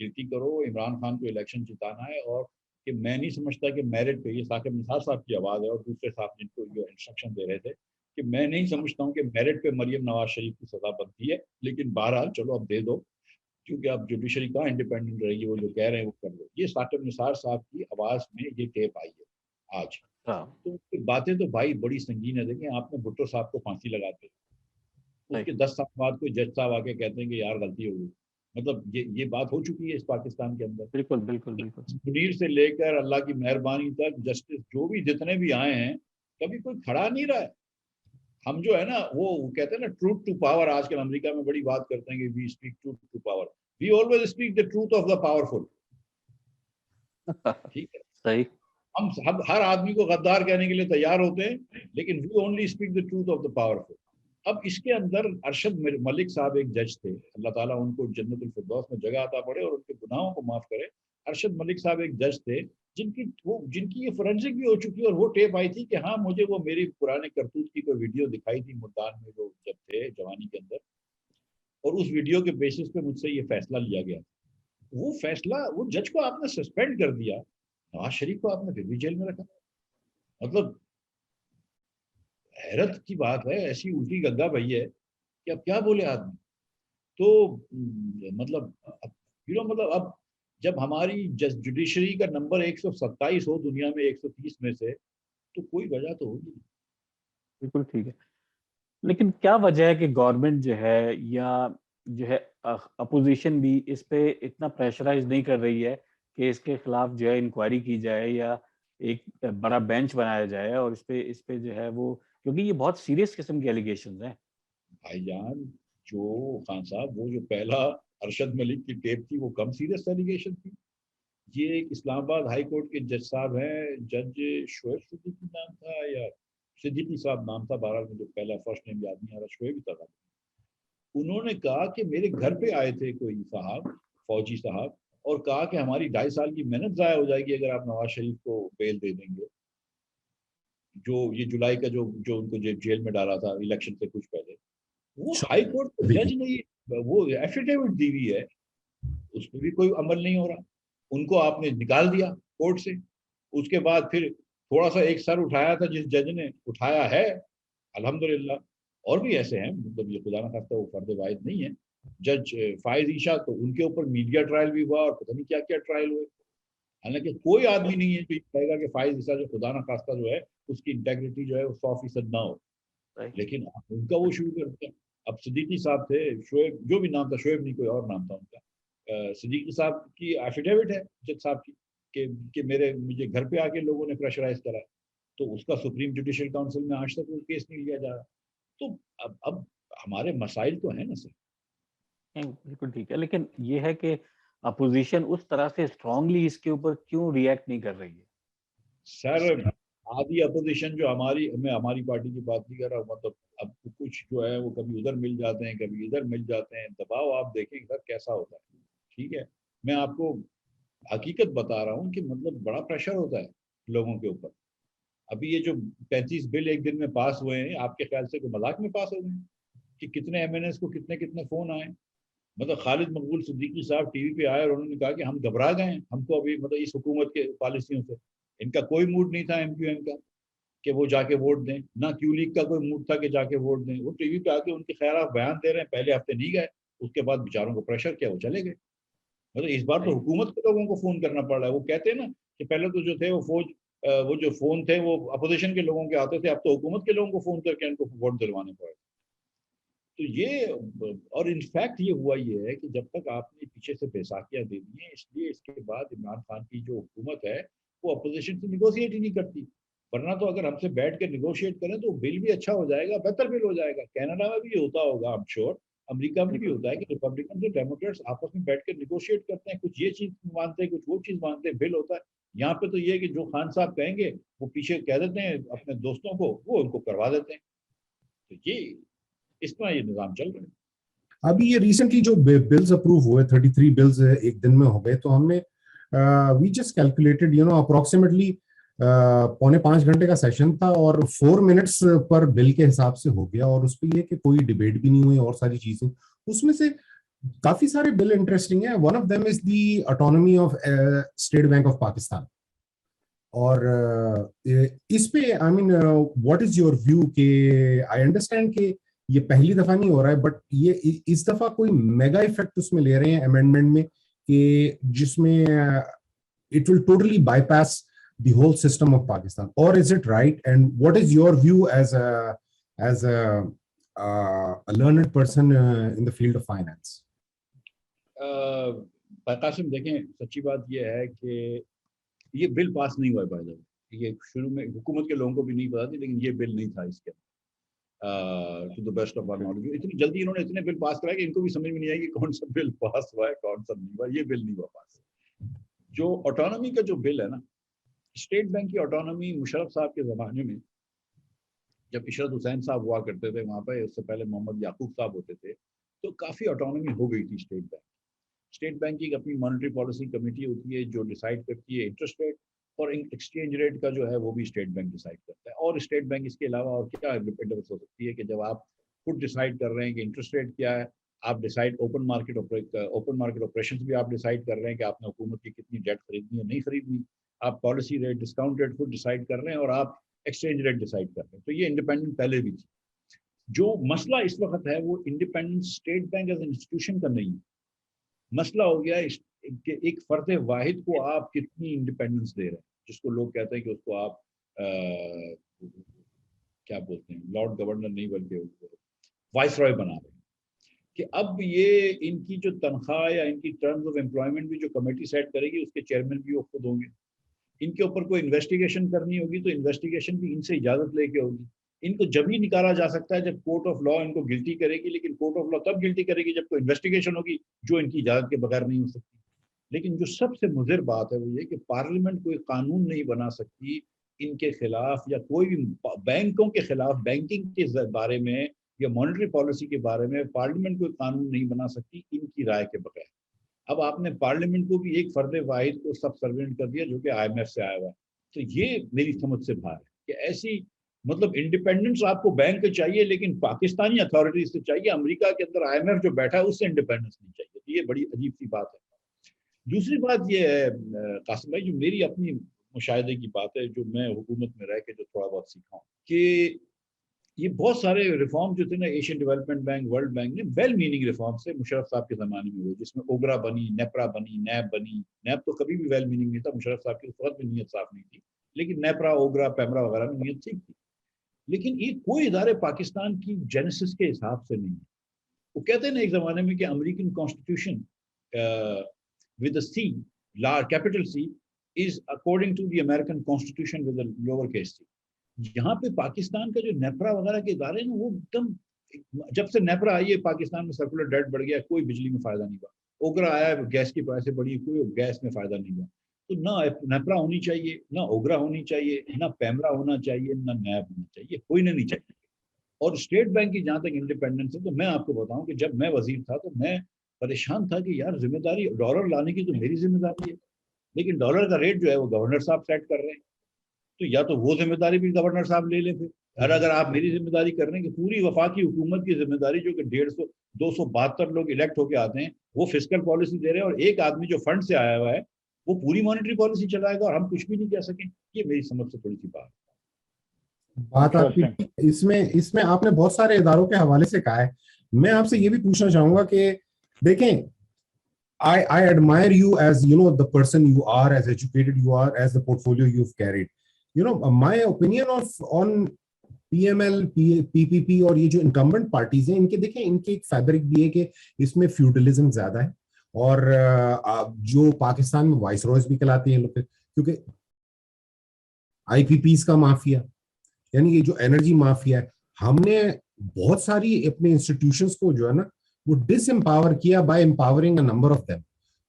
गिल्टी करो, इमरान खान को इलेक्शन जिताना है, और कि मैं नहीं समझता कि मेरिट पे, ये साकिब निसार साहब की आवाज़ है और दूसरे साहब जिनको जो इंस्ट्रक्शन दे रहे थे, कि मैं नहीं समझता हूँ कि मेरिट पे मरियम नवाज शरीफ की सजा बनती है, लेकिन बहरहाल चलो अब दे दो, क्योंकि आप जुडिशरी कहाँ इंडिपेंडेंट रहेगी, वो जो कह रहे हैं वो कर लो। ये साकिब निसार साहब की आवाज़ में ये टेप आई है आज। तो बातें तो भाई बड़ी संगीन है। देखिए, आपने भुट्टो साहब को फांसी लगाते, उसके 10 साल बाद कोई जज साहब आके कहते हैं कि यार गलती हो गई। मतलब ये बात हो चुकी है इस पाकिस्तान के अंदर। बिल्कुल बिल्कुल बिल्कुल। मुनीर से लेकर अल्लाह की मेहरबानी तक जस्टिस जो भी जितने भी आए हैं, कभी कोई खड़ा नहीं रहा है। हम जो है ना वो कहते हैं ना ट्रूथ टू पावर, आजकल अमेरिका में बड़ी बात करते हैं कि we speak truth to power, we always speak the truth of the powerful. ठीक है, सही। हम हर आदमी को गद्दार कहने के लिए तैयार होते हैं, लेकिन we only speak the truth of the powerful. अब इसके अंदर अरशद मलिक साहब एक जज थे, अल्लाह ताला उनको जन्नतुल फिरदौस में जगह अता पड़े और उनके गुनाहों को माफ करे। अरशद मलिक साहब एक जज थे जिनकी ये फोरेंसिक भी हो चुकी है, और वो टेप आई थी कि हाँ मुझे वो मेरी पुराने करतूत की कोई वीडियो दिखाई थी मुल्तान में जो जब थे जवानी के अंदर, और उस वीडियो के बेसिस पे मुझसे ये फैसला लिया गया। वो फैसला, वो जज को आपने सस्पेंड कर दिया, नवाज शरीफ को आपने फिर भी जेल में रखा। मतलब हैरत की बात है, ऐसी उल्टी गंगा भई है कि अब क्या बोले आदमी। तो मतलब मतलब अब जब हमारी जुडिशरी का नंबर 127 हो दुनिया में 130 में से, तो कोई वजह तो होगी। बिल्कुल ठीक है, लेकिन क्या वजह है कि गवर्नमेंट जो है या जो है अपोजिशन भी इस पे इतना प्रेशराइज नहीं कर रही है कि इसके खिलाफ जो है इंक्वायरी की जाए या एक बड़ा बेंच बनाया जाए और इस पे जो है वो, क्योंकि ये बहुत सीरियस किस्म के एलिगेशंस हैं। भाईजान, जो खान साहब, वो जो पहला अरशद मलिक की टेप थी वो कम सीरियस एलिगेशन थी। ये एक इस्लामाबाद हाई कोर्ट के जज साहब हैं, जज शोएब सिद्दीकी नाम था या सिद्दीकी साहब नाम था, बहरहाल मुझे पहला फर्स्ट नेम याद नहीं आ रहा, शोएब ही था। उन्होंने कहा कि मेरे घर पे आए थे कोई साहब, फौजी साहब, और कहा कि हमारी 2.5 साल की मेहनत ज़ाया हो जाएगी अगर आप नवाज शरीफ को बेल दे देंगे। जो ये जुलाई का जो जो उनको जेल में डाला था इलेक्शन से कुछ पहले, वो हाई कोर्ट के जज ने वो एफिडेविट दी हुई है, उस पर भी कोई अमल नहीं हो रहा। उनको आपने निकाल दिया कोर्ट से। उसके बाद फिर थोड़ा सा एक सर उठाया था जिस जज ने, उठाया है अल्हम्दुलिल्लाह। और भी ऐसे हैं, मतलब ये खुदा ना खास्ता वो फर्द वाहिद नहीं है। जज फायज ईशा, तो उनके ऊपर मीडिया ट्रायल भी हुआ और पता नहीं क्या क्या ट्रायल हुए। हालांकि कोई आदमी नहीं है जो ये कहेगा कि फायज ईशा जो खुदा ना खास्ता जो है उसकी इंटेग्रिटी जो है वो 100% ना हो, लेकिन उनका वो शुरू कर दिया। अब सिद्दीकी साहब थे, शोएब जो भी नाम था, शोएब नहीं कोई और नाम था उनका, सिद्दीकी साहब की एफिडेविट है जज साहब की कि मुझे घर पे आके लोगों ने प्रेशराइज करा, तो उसका सुप्रीम जुडिशियल काउंसिल में आज तक वो केस नहीं लिया जा रहा। तो अब हमारे मसाइल तो है ना सर। बिल्कुल ठीक है, लेकिन ये है कि अपोजिशन उस तरह से स्ट्रांगली इसके ऊपर क्यों रिएक्ट नहीं कर रही है? सर आधी अपोजिशन जो मैं हमारी पार्टी की बात नहीं कर रहा हूँ, मतलब अब कुछ जो है वो कभी उधर मिल जाते हैं कभी इधर मिल जाते हैं, दबाव आप देखेंगे सर कैसा होता है। ठीक है, मैं आपको हकीकत बता रहा हूँ कि मतलब बड़ा प्रेशर होता है लोगों के ऊपर। अभी ये जो 35 बिल एक दिन में पास हुए हैं, आपके ख्याल से कोई मजाक में पास हो गए कि कितने एमएनएस को कितने कितने फोन आए। मतलब खालिद मकबूल सिद्दीकी साहब टीवी पे आए और उन्होंने कहा कि हम घबरा गए हैं, हमको अभी मतलब इस हुकूमत के पॉलिसियों से। इनका कोई मूड नहीं था एमक्यूएम का कि वो जाके वोट दें, ना क्यू लीग का कोई मूड था कि जाके वोट दें। वो टीवी पे आके उनके खैरात बयान दे रहे हैं, पहले हफ्ते नहीं गए, उसके बाद बेचारों को प्रेशर किया, वो चले गए। मतलब इस बार तो हुकूमत के लोगों को फोन करना पड़ रहा है। वो कहते हैं ना कि पहले तो जो थे वो जो फोन थे वो अपोजिशन के लोगों के आते थे, अब तो हुकूमत के लोगों को फोन करके उनको वोट दिलवाने पड़े। तो ये, और इनफैक्ट ये हुआ ये है कि जब तक आपने पीछे से बैसाखियां दे दी हैं, इसलिए इसके बाद इमरान खान की जो हुकूमत है वो अपोजिशन से निगोशिएट ही नहीं करती। वरना तो अगर हमसे बैठ के निगोशिएट करें तो बिल भी अच्छा हो जाएगा, बेहतर बिल हो जाएगा। कनाडा में भी होता होगा, आई एम श्योर, अमेरिका में भी होता है कि रिपब्लिकन और डेमोक्रेट्स आपस में बैठ कर निगोशिएट करते हैं, कुछ ये चीज मानते हैं कुछ वो चीज मानते हैं, बिल होता है। यहाँ पे तो ये है कि जो खान साहब कहेंगे वो पीछे कह देते हैं अपने दोस्तों को, वो उनको करवा देते हैं। तो ये इस तरह ये निजाम चल रहा है। अभी ये रिसेंटली जो बिल्स अप्रूव हुए 33 बिल्स एक दिन में हो गए, तो हमने वी जस्ट कैलकुलेटेड अप्रोक्सीमेटली 4.5 घंटे का सेशन था और 4 मिनट्स पर बिल के हिसाब से हो गया, और उस पर ये कि कोई डिबेट भी नहीं हुई और सारी चीजें। उसमें से काफी सारे बिल इंटरेस्टिंग है। One of them is the autonomy of state bank of Pakistan. और इस पे I mean what is your view के आई अंडरस्टैंड कि ये पहली दफा नहीं हो रहा है, बट ये इस दफा कोई मेगा इफेक्ट उसमें ले रहे हैं अमेंडमेंट में कि जिसमें it will totally bypass the whole system of Pakistan, or is it right? And what is your view as a learned person in the field of finance? Qasim, देखें सच्ची बात यह है कि ये बिल पास नहीं हुआ है। ये शुरू में हुकूमत के लोगों को भी नहीं पता थी, लेकिन ये बिल नहीं था इसके to the best of our knowledge. इतनी जल्दी इन्होंने इतने बिल पास कराए कि इनको भी समझ में नहीं आया कि कौन सा बिल पास हुआ है कौन सा नहीं हुआ। ये बिल नहीं हुआ पास। जो ऑटोनॉमी का जो बिल है ना, स्टेट बैंक की ऑटोनॉमी मुशर्रफ साहब के ज़माने में, जब इशरत हुसैन साहब हुआ करते थे वहाँ पे, उससे पहले मोहम्मद याकूब साहब होते थे, तो काफ़ी ऑटोनॉमी हो गई थी स्टेट बैंक। स्टेट बैंक की एक अपनी मॉनेटरी पॉलिसी कमेटी होती है जो डिसाइड करती है इंटरेस्ट रेट, और एक्सचेंज रेट का जो है वो भी स्टेट बैंक डिसाइड करता है। और स्टेट बैंक इसके अलावा और क्या इंडिपेंडेंस हो सकती है कि जब आप खुद डिसाइड कर रहे हैं कि इंटरेस्ट रेट क्या है, आप डिसाइड ओपन मार्केट ऑपरेशन भी आप डिसाइड कर रहे हैं कि आपने हुकूमत की कितनी डेट खरीदनी है नहीं खरीदनी, आप पॉलिसी रेट डिस्काउंट रेट खुद डिसाइड कर रहे हैं, और आप एक्सचेंज रेट डिसाइड कर रहे हैं। तो ये इंडिपेंडेंट पहले भी थी। जो मसला इस वक्त है वो independent state bank as institution का नहीं है। मसला हो गया कि एक फर्द वाहिद को आप कितनी इंडिपेंडेंस दे रहे हैं, जिसको लोग कहते हैं कि उसको आप क्या बोलते हैं, लॉर्ड गवर्नर नहीं बल्कि वाइस रॉय बना रहे हैं। कि अब ये इनकी जो तनख्वाह या इनकी टर्म्स ऑफ एम्प्लॉयमेंट भी जो कमेटी सेट करेगी उसके चेयरमैन भी वो खुद होंगे। इनके ऊपर कोई इन्वेस्टिगेशन करनी होगी तो इन्वेस्टिगेशन भी इनसे इजाजत लेके होगी। इनको जब ही निकाला जा सकता है जब कोर्ट ऑफ लॉ इनको गिल्टी करेगी, लेकिन कोर्ट ऑफ लॉ तब गिल्टी करेगी जब कोई इन्वेस्टिगेशन होगी जो इनकी इजाजत के बगैर नहीं हो सकती। लेकिन जो सबसे मुज़िर बात है वो ये कि पार्लियामेंट कोई कानून नहीं बना सकती इनके खिलाफ, या कोई भी बैंकों के खिलाफ, बैंकिंग के बारे में या मॉनेटरी पॉलिसी के बारे में पार्लियामेंट कोई कानून नहीं बना सकती इनकी राय के बगैर। अब आपने पार्लियामेंट को भी एक फर्द वाहिद को सब सर्वेंट कर दिया जो कि IMF से आया हुआ है। तो ये मेरी समझ से बाहर है कि ऐसी, मतलब इंडिपेंडेंस आपको बैंक से चाहिए लेकिन पाकिस्तानी अथॉरिटीज से चाहिए, अमेरिका के अंदर IMF जो बैठा है उससे इंडिपेंडेंस नहीं चाहिए। तो ये बड़ी अजीब सी बात है। दूसरी बात ये है कासिम भाई, जो मेरी अपनी मुशाहिदे की बात है, जो मैं हुकूमत में रह के जो थोड़ा बहुत सीखा हूँ, कि ये बहुत सारे रिफॉर्म जो थे ना, Asian development bank, world bank ने वेल मीनिंग रिफॉर्म से मुशर्रफ साहब के ज़माने में हुए, जिसमें ओगरा बनी, नेपरा बनी, नैब बनी। नैब तो कभी भी वेल मीनिंग नहीं था, मुशर्रफ साहब की उस वक्त भी नीयत साफ नहीं थी, लेकिन नेपरा, ओगरा, पैमरा वगैरह में नीयत ठीक थी। लेकिन ये कोई इदारे पाकिस्तान की जेनेसिस के हिसाब से नहीं है। वो कहते हैं ना एक ज़माने में कि American constitution with a C, large capital C, is according to the American Constitution with a lower case C. यहाँ पे पाकिस्तान का जो नेपरा वगैरह के इदारे ना, वो एकदम, जब से नेपरा आई है पाकिस्तान में सर्कुलर डेट बढ़ गया, कोई बिजली में फायदा नहीं हुआ। ओगरा आया, गैस की प्राइसें बढ़ी, कोई गैस में फायदा नहीं हुआ। तो ना नेपरा होनी चाहिए, ना ओगरा होनी चाहिए, ना पैमरा होना चाहिए, ना नैब होना चाहिए, कोई नहीं चाहिए। और स्टेट बैंक की जहाँ तक इंडिपेंडेंस है, तो मैं आपको बताऊं कि जब मैं वजीर था तो मैं परेशान था कि यार जिम्मेदारी डॉलर लाने की तो मेरी जिम्मेदारी है, लेकिन डॉलर का रेट जो है वो गवर्नर साहब सेट कर रहे हैं। तो या तो वो जिम्मेदारी भी गवर्नर साहब ले लें फिर, और अगर आप मेरी जिम्मेदारी कर रहे हैं कि पूरी वफाकी हुकूमत की जिम्मेदारी, जो कि 272 लोग इलेक्ट होकर आते हैं, वो फिस्कल पॉलिसी दे रहे हैं, और एक आदमी जो फंड से आया हुआ है वो पूरी मॉनेटरी पॉलिसी चलाएगा और हम कुछ भी नहीं कह सकें, ये मेरी समझ से थोड़ी सी बात आपकी इसमें इसमें आपने बहुत सारे इदारों के हवाले से कहा है। मैं आपसे ये भी पूछना चाहूंगा कि देखें, I admire you as, you know, the person you are, as educated you are, as the portfolio you've carried. You know, my opinion on PML, PPP और ये जो incumbent parties हैं, इनके देखें, इनके एक फैब्रिक भी है कि इसमें फ्यूडलिज्म ज्यादा है, और जो पाकिस्तान में वाइसरॉयज भी कहलाते हैं लोग, क्योंकि IPPs का माफिया, यानी ये जो एनर्जी माफिया है, हमने बहुत सारी अपने इंस्टीट्यूशंस को जो है ना वो डिसएम्पावर किया by empowering a number of them.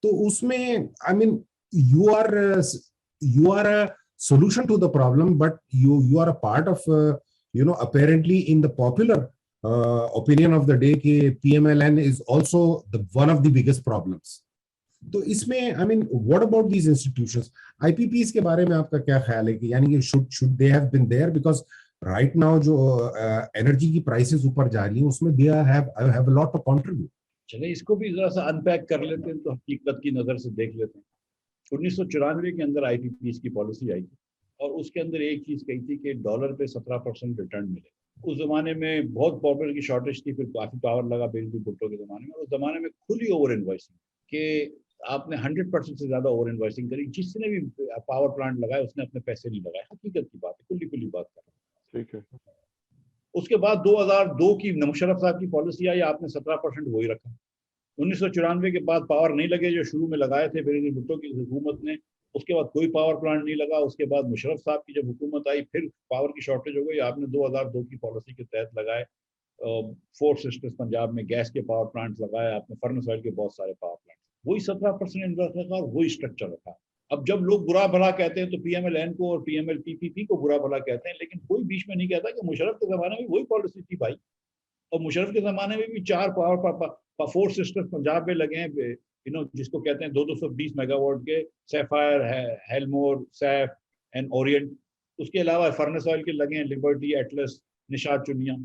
तो उसमें I mean you are a solution to the problem, but you are a part of you know, apparently in the popular opinion of the day कि PMLN is also one of the biggest problems. तो इसमें I mean, what about these institutions? IPPs के बारे में आपका क्या ख्याल है कि यानी कि should they have been there, because right now जो एनर्जी की प्राइसेस ऊपर जा रही हैं उसमें they have a lot to contribute. चले इसको भी जरा सा अनपैक कर लेते हैं, तो हकीकत की नजर से देख लेते हैं। 1994 के अंदर IPPs की पॉलिसी आई थी, और उसके अंदर एक चीज कही थी कि डॉलर पे 17% रिटर्न मिले। उस जमाने में बहुत पाउडर की शॉर्टेज थी, फिर काफी पावर लगा बिजली भुट्टो के जमाने में। उस जमाने में खुली ओवर इन्वॉइसिंग के आपने 100% से ज्यादा ओवर इन्वॉइसिंग करी। जिसने भी पावर प्लांट लगाया उसने अपने पैसे नहीं लगाए, हकीकत की बात है, खुली बात कर रहा हूं। ठीक है। उसके बाद 2002 की मुशर्रफ साहब की पॉलिसी आई, आपने 17% वही रखा। 1994 के बाद पावर नहीं लगे जो शुरू में लगाए थे बेनजीर भुट्टो की हुकूमत ने, उसके बाद कोई पावर प्लांट नहीं लगा। उसके बाद मुशर्रफ साहब की जब हुकूमत आई फिर पावर की शॉर्टेज हो गई, आपने 2002 की पॉलिसी के तहत लगाए 4 सिस्टर्स पंजाब में गैस के पावर प्लांट लगाए, आपने फर्नेस ऑयल के बहुत सारे पावर प्लांट, वही 17% इन्वेस्ट रखा और वही स्ट्रक्चर रखा। अब जब लोग बुरा भला कहते हैं तो PMLN को और PMLPPP को बुरा भला कहते हैं, लेकिन कोई बीच में नहीं कहता कि मुशर्रफ के जमाने में वही पॉलिसी थी भाई। और मुशर्रफ के जमाने में भी 4 पावर 4 सिस्टर्स पंजाब में लगे हैं, जिसको कहते हैं 220 मेगावाट के, सैफायर, हेलमोर, सैफ एंड ओरिएंट। उसके अलावा फर्नेस ऑयल के लगे हैं लिबर्टी, एटलस, निशात, चुनिया।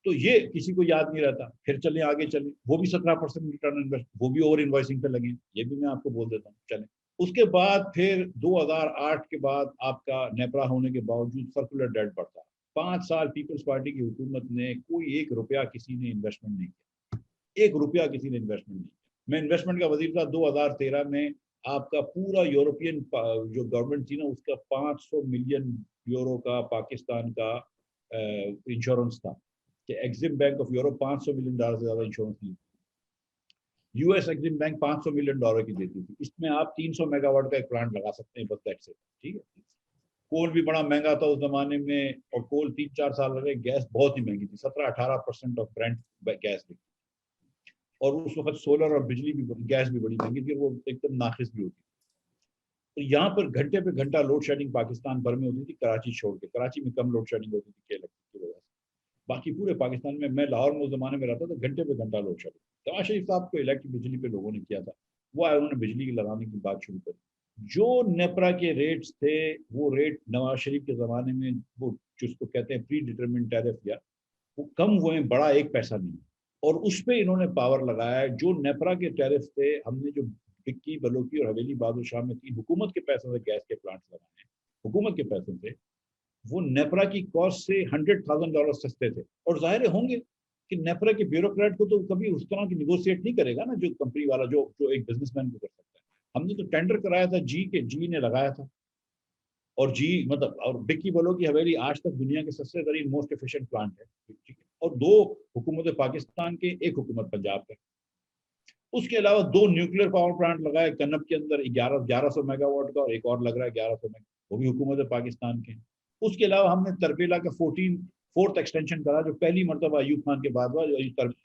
तो ये किसी को याद नहीं रहता। फिर चले आगे चले, वो भी 17% रिटर्न इन्वेस्ट, वो भी ओवर इन्वॉइसिंग पे लगे हैं, ये भी मैं आपको बोल देता हूँ। चले उसके बाद फिर 2008 के बाद आपका नेपरा होने के बावजूद सर्कुलर डेट बढ़ता है। 5 साल पीपल्स पार्टी की हुकूमत ने कोई 1 रुपया किसी ने इन्वेस्टमेंट नहीं किया, 1 रुपया किसी ने इन्वेस्टमेंट नहीं किया। मैं इन्वेस्टमेंट का वजीर था 2013 में। आपका पूरा यूरोपियन जो गवर्नमेंट थी ना, उसका 500 मिलियन यूरो का पाकिस्तान का इंश्योरेंस था कि EXIM bank of Europe $500 million से ज्यादा इंश्योरेंस नहीं। यूएस एग्जिम बैंक $500 मिलियन की देती थी। इसमें आप 300 मेगावाट का एक प्लांट लगा सकते हैं, बस दैट्स इट। ठीक है। कोल भी बड़ा महंगा था उस जमाने में, और कोल 3-4 साल रहे। गैस बहुत ही महंगी थी, 17-18% ऑफ ब्रेंट गैस थी। और उस वक्त सोलर और बिजली भी, गैस भी बड़ी महंगी थी, वो एकदम नाकिस भी होती थी। तो यहाँ पर घंटे पे घंटा लोड शेडिंग पाकिस्तान भर में होती थी, कराची छोड़ के। कराची में कम लोड शेडिंग होती थी इलेक्ट्रिक की वजह से, बाकी पूरे पाकिस्तान में। मैं लाहौर में उस जमाने में रहता था, घंटे पे घंटा लोड शेडिंग। नवाज शरीफ साहब को इलेक्ट्रिक बिजली पे लोगों ने किया था, वो आए, उन्होंने बिजली की लगाने की बात शुरू करी। जो नेपरा के रेट्स थे, वो रेट नवाज शरीफ के ज़माने में, वो जिसको कहते हैं प्री डिटरमिन्ड टैरिफ, या वो कम हुए, बड़ा 1 पैसा नहीं। और उस पर इन्होंने पावर लगाया। जो नेपरा के टैरिफ थे, हमने जो बिक्की, बलोकी और हवेली बादशाह में 3 हुकूमत के पैसों से गैस के प्लांट्स लगाए हैं, हुकूमत के पैसों से, वो नेपरा की कॉस्ट से $100,000 सस्ते थे। और जाहिर होंगे कि नेपरा के ब्यूरोक्रेट को तो कभी उस तरह की निगोशिएट नहीं करेगा ना, जो कंपनी वाला, जो एक बिजनेसमैन को कर सकता है। हमने तो टेंडर कराया था जी ने लगाया था। और जी मतलब, और बिक्की बलो की हवेली आज तक दुनिया के सबसे तरीन मोस्ट एफिशिएंट प्लांट है। ठीक है। और 2 हुकूमत पाकिस्तान के, 1 हुकूमत पंजाब का। उसके अलावा 2 न्यूक्लियर पावर प्लांट लगाए कनब के अंदर, 1100 मेगावाट का, और एक और लग रहा है 1100 मेगावाट, वो भी हुकूमत पाकिस्तान के। उसके अलावा हमने तरबेला का 4th एक्सटेंशन करा, जो पहली मरतबा अयूब खान के बाद हुआ।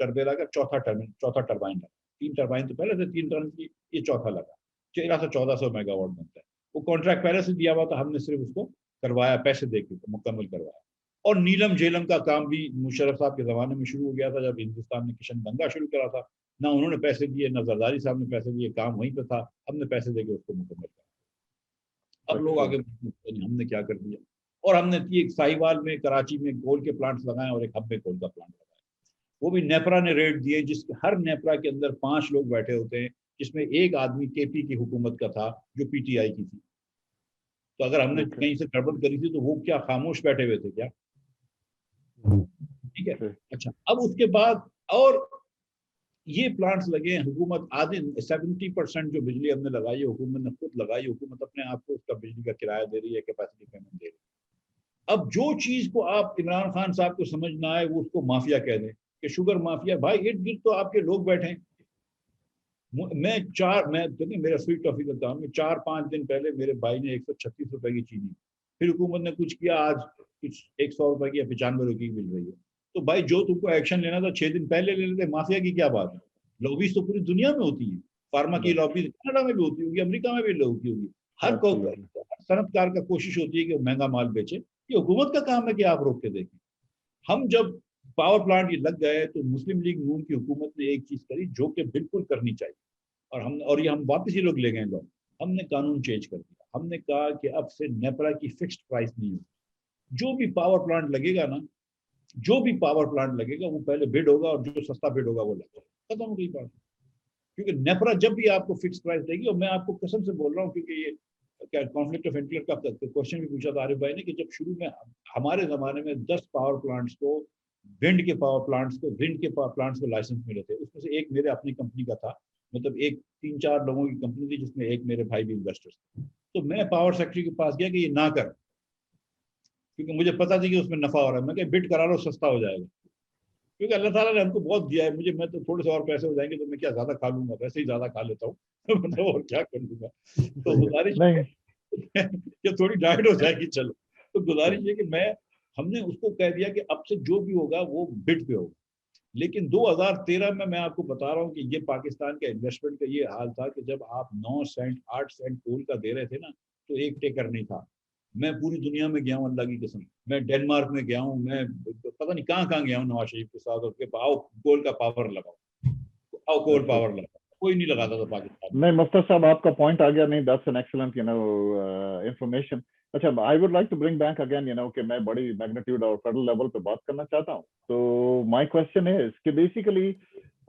तरबेला का चौथा टर्बाइन लगा। 3 टर्बाइन तो पहले से 3 टर्न की, ये चौथा लगा। 1300-1400 मेगावाट बनता है। वो कॉन्ट्रैक्ट पहले से दिया हुआ था, हमने सिर्फ उसको करवाया, पैसे देके मुकम्मल करवाया। और नीलम झेलम का काम भी मुशर्रफ साहब के ज़माने में शुरू हो गया था, जब हिंदुस्तान ने किशन गंगा शुरू करा था। ना उन्होंने पैसे दिए, ना जरदारी साहब ने पैसे दिए, काम वहीं पे था, हमने पैसे देके उसको मुकम्मल करा। अब लोग आगे, हमने क्या कर दिया। और हमने एक साहिवाल में, कराची में कोल के प्लांट्स लगाए, और एक हब में कोल का प्लांट लगाया। वो भी नेपरा ने रेट दिए, जिसके हर नेपरा के अंदर 5 लोग बैठे होते हैं, जिसमें एक आदमी KP की हुकूमत का था, जो PTI की थी। तो अगर हमने कहीं से गड़बड़ करी थी तो वो क्या खामोश बैठे हुए थे क्या? ठीक है। अच्छा, अब उसके बाद और ये प्लांट्स लगे हैं। हुकूमत आधे 70% जो बिजली हमने लगाई है, हुकूमत ने खुद लगाई। हुकूमत अपने आप को उसका बिजली का किराया दे रही है, कैपेसिटी पेमेंट दे रही है। अब जो चीज को आप इमरान खान साहब को समझ ना आए, वो उसको माफिया कह दें कि शुगर माफिया। भाई इर्द गिर्द तो आपके लोग बैठे हैं। मैं देखिए, मेरा स्वीट टॉफी का काम है। 4-5 दिन पहले मेरे भाई ने 136 रुपए की चीनी, फिर हुकूमत ने कुछ किया, आज कुछ 100 रुपए की या 95 रुपए की मिल रही है। तो भाई जो तुमको एक्शन लेना था 6 दिन पहले ले लेते। माफिया की क्या बात है? लॉबीज तो पूरी दुनिया में होती है। फार्मा की लॉबी कनाडा में भी होती होगी, अमेरिका में भी होती होगी। हर सनतकार का कोशिश होती है कि वो महंगा माल बेचे। ये हुकूमत का काम है कि आप रोक के देखें। हम जब पावर प्लांट ये लग गए तो मुस्लिम लीग नून की हुकूमत ने एक चीज करी जो कि बिल्कुल करनी चाहिए, और ये हम वापस ही लोग ले गए लोग। हमने कानून चेंज कर दिया। हमने कहा कि अब से नेपरा की फिक्स्ड प्राइस नहीं होगी। जो भी पावर प्लांट लगेगा ना, जो भी पावर प्लांट लगेगा, वो पहले बिड होगा, और जो सस्ता बिड होगा वो लगेगा। खत्म हो गई बात। क्योंकि नेपरा जब भी आपको फिक्स प्राइस देगी, और मैं आपको कसम से बोल रहा हूँ, क्योंकि ये क्या कॉन्फ्लिक्ट ऑफ इंटरेस्ट का क्वेश्चन भी पूछा था आरिफ भाई ने, कि जब शुरू में हमारे जमाने में 10 पावर प्लांट्स को, विंड के पावर प्लांट्स को लाइसेंस मिले थे। उसमें से एक मेरे अपनी कंपनी का था। मतलब एक 3-4 लोगों की कंपनी थी, जिसमें एक मेरे भाई भी इन्वेस्टर्स थे। तो मैं पावर सेक्रेटरी के पास गया कि ये ना कर, क्योंकि मुझे पता थी कि उसमें नफा हो रहा है। मैं कहा बिड करा लो, सस्ता हो जाएगा। क्योंकि अल्लाह ताला ने हमको बहुत दिया है। मैं तो थोड़े से और पैसे हो जाएंगे तो मैं क्या ज्यादा खा लूंगा, वैसे ही ज्यादा खा लेता हूँ। मतलब और क्या कर लूंगा। तो गुजारिश ये थोड़ी डाइट हो जाएगी। चलो, तो गुजारिश ये कि हमने उसको कह दिया कि अब से जो भी होगा वो बिड पे होगा। लेकिन 2013 में मैं आपको बता रहा हूँ कि ये पाकिस्तान के इन्वेस्टमेंट का ये हाल था कि जब आप 9 सेंट 8 सेंट कोल का दे रहे थे ना, तो एक टेकर नहीं था। मैं पूरी दुनिया में गया हूँ अल्लाह की कसम, मैं डेनमार्क में गया हूँ, मैं पता नहीं कहाँ कहाँ गया हूँ नवाज शरीफ के साथ, और आओ कोल का पावर लगाओ, आओ कोल बिल्कुल। पावर लगाओ, कोई नहीं लगाता था पाकिस्तान में। नहीं मुफ्ती साहब, आपका पॉइंट आ गया। नहीं, दैट्स एन एक्सीलेंट इंफॉर्मेशन। अच्छा, I would like to bring back again कि मैं बड़ी मैग्नीट्यूड और फेडरल लेवल पे बात करना चाहता हूँ। तो माय क्वेश्चन इज कि बेसिकली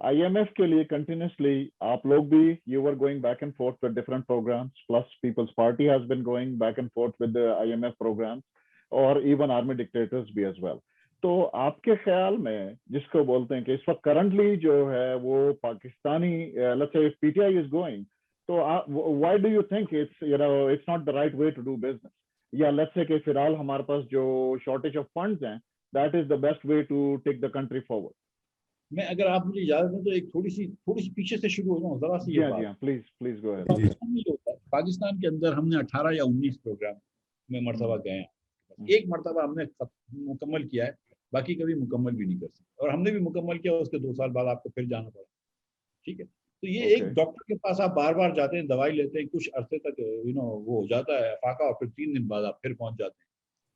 IMF के लिए कंटिन्यूसली आप लोग भी you were going back and forth with different programmes, plus Peoples Party has been going back and forth with IMF programmes, और इवन आर्मी डिक्टेटर्स भी एज वेल। तो आपके ख्याल में जिसको बोलते हैं कि इस वक्त करंटली जो है वो Pakistani, let's say if PTI is going, तो why do you think it's not the right way to do business, या लेट्स से कि फिलहाल हमारे पास जो शॉर्टेज ऑफ फंड्स हैं, that is the best way to take the country forward? मैं, अगर आप मुझे इजाजत दें तो एक थोड़ी सी पीछे से शुरू हो जाऊँ जरा सी जी ये हाँ, बात। जी हाँ, please please go ahead. Pakistan में जो होता है, पाकिस्तान के अंदर हमने 18 या 19 प्रोग्राम में मरतबा गए हैं, एक मरतबा हमने मुकम्मल किया है, बाकी कभी मुकम्मल भी नहीं कर सकते, और हमने भी मुकम्मल किया, उसके 2 साल बाद आपको फिर जाना पड़ा। ठीक है, तो ये एक Okay. डॉक्टर के पास आप बार बार जाते हैं, दवाई लेते हैं, कुछ अरसे तक वो हो जाता है फाका, और फिर 3 दिन बाद आप फिर पहुंच जाते हैं।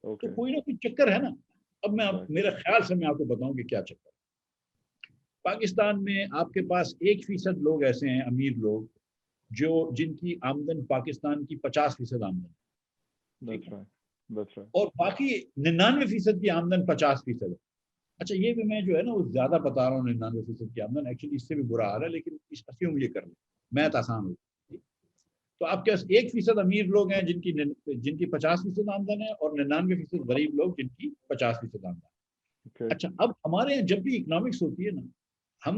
तो Okay. कोई ना कोई चक्कर है ना। अब मैं Right. मेरे ख्याल से मैं आपको बताऊं कि क्या चक्कर है। पाकिस्तान में आपके पास 1% लोग ऐसे हैं, अमीर लोग, जो जिनकी आमदन पाकिस्तान की 50% आमदन, That's right. That's right. और बाकी 99% की आमदन 50% है। अच्छा, ये भी मैं जो है ना वो ज्यादा बता रहा हूँ, 99% की आमदन, एक्चुअली इससे भी बुरा हाल है, लेकिन इस अस्यूम ये कर लो, मैथ आसान हो। तो आपके पास 1% अमीर लोग हैं जिनकी 50% आमदन है, और 99% गरीब लोग जिनकी 50% आमदन। Okay. अच्छा, अब हमारे यहाँ जब भी इकोनॉमिक्स होती है ना, हम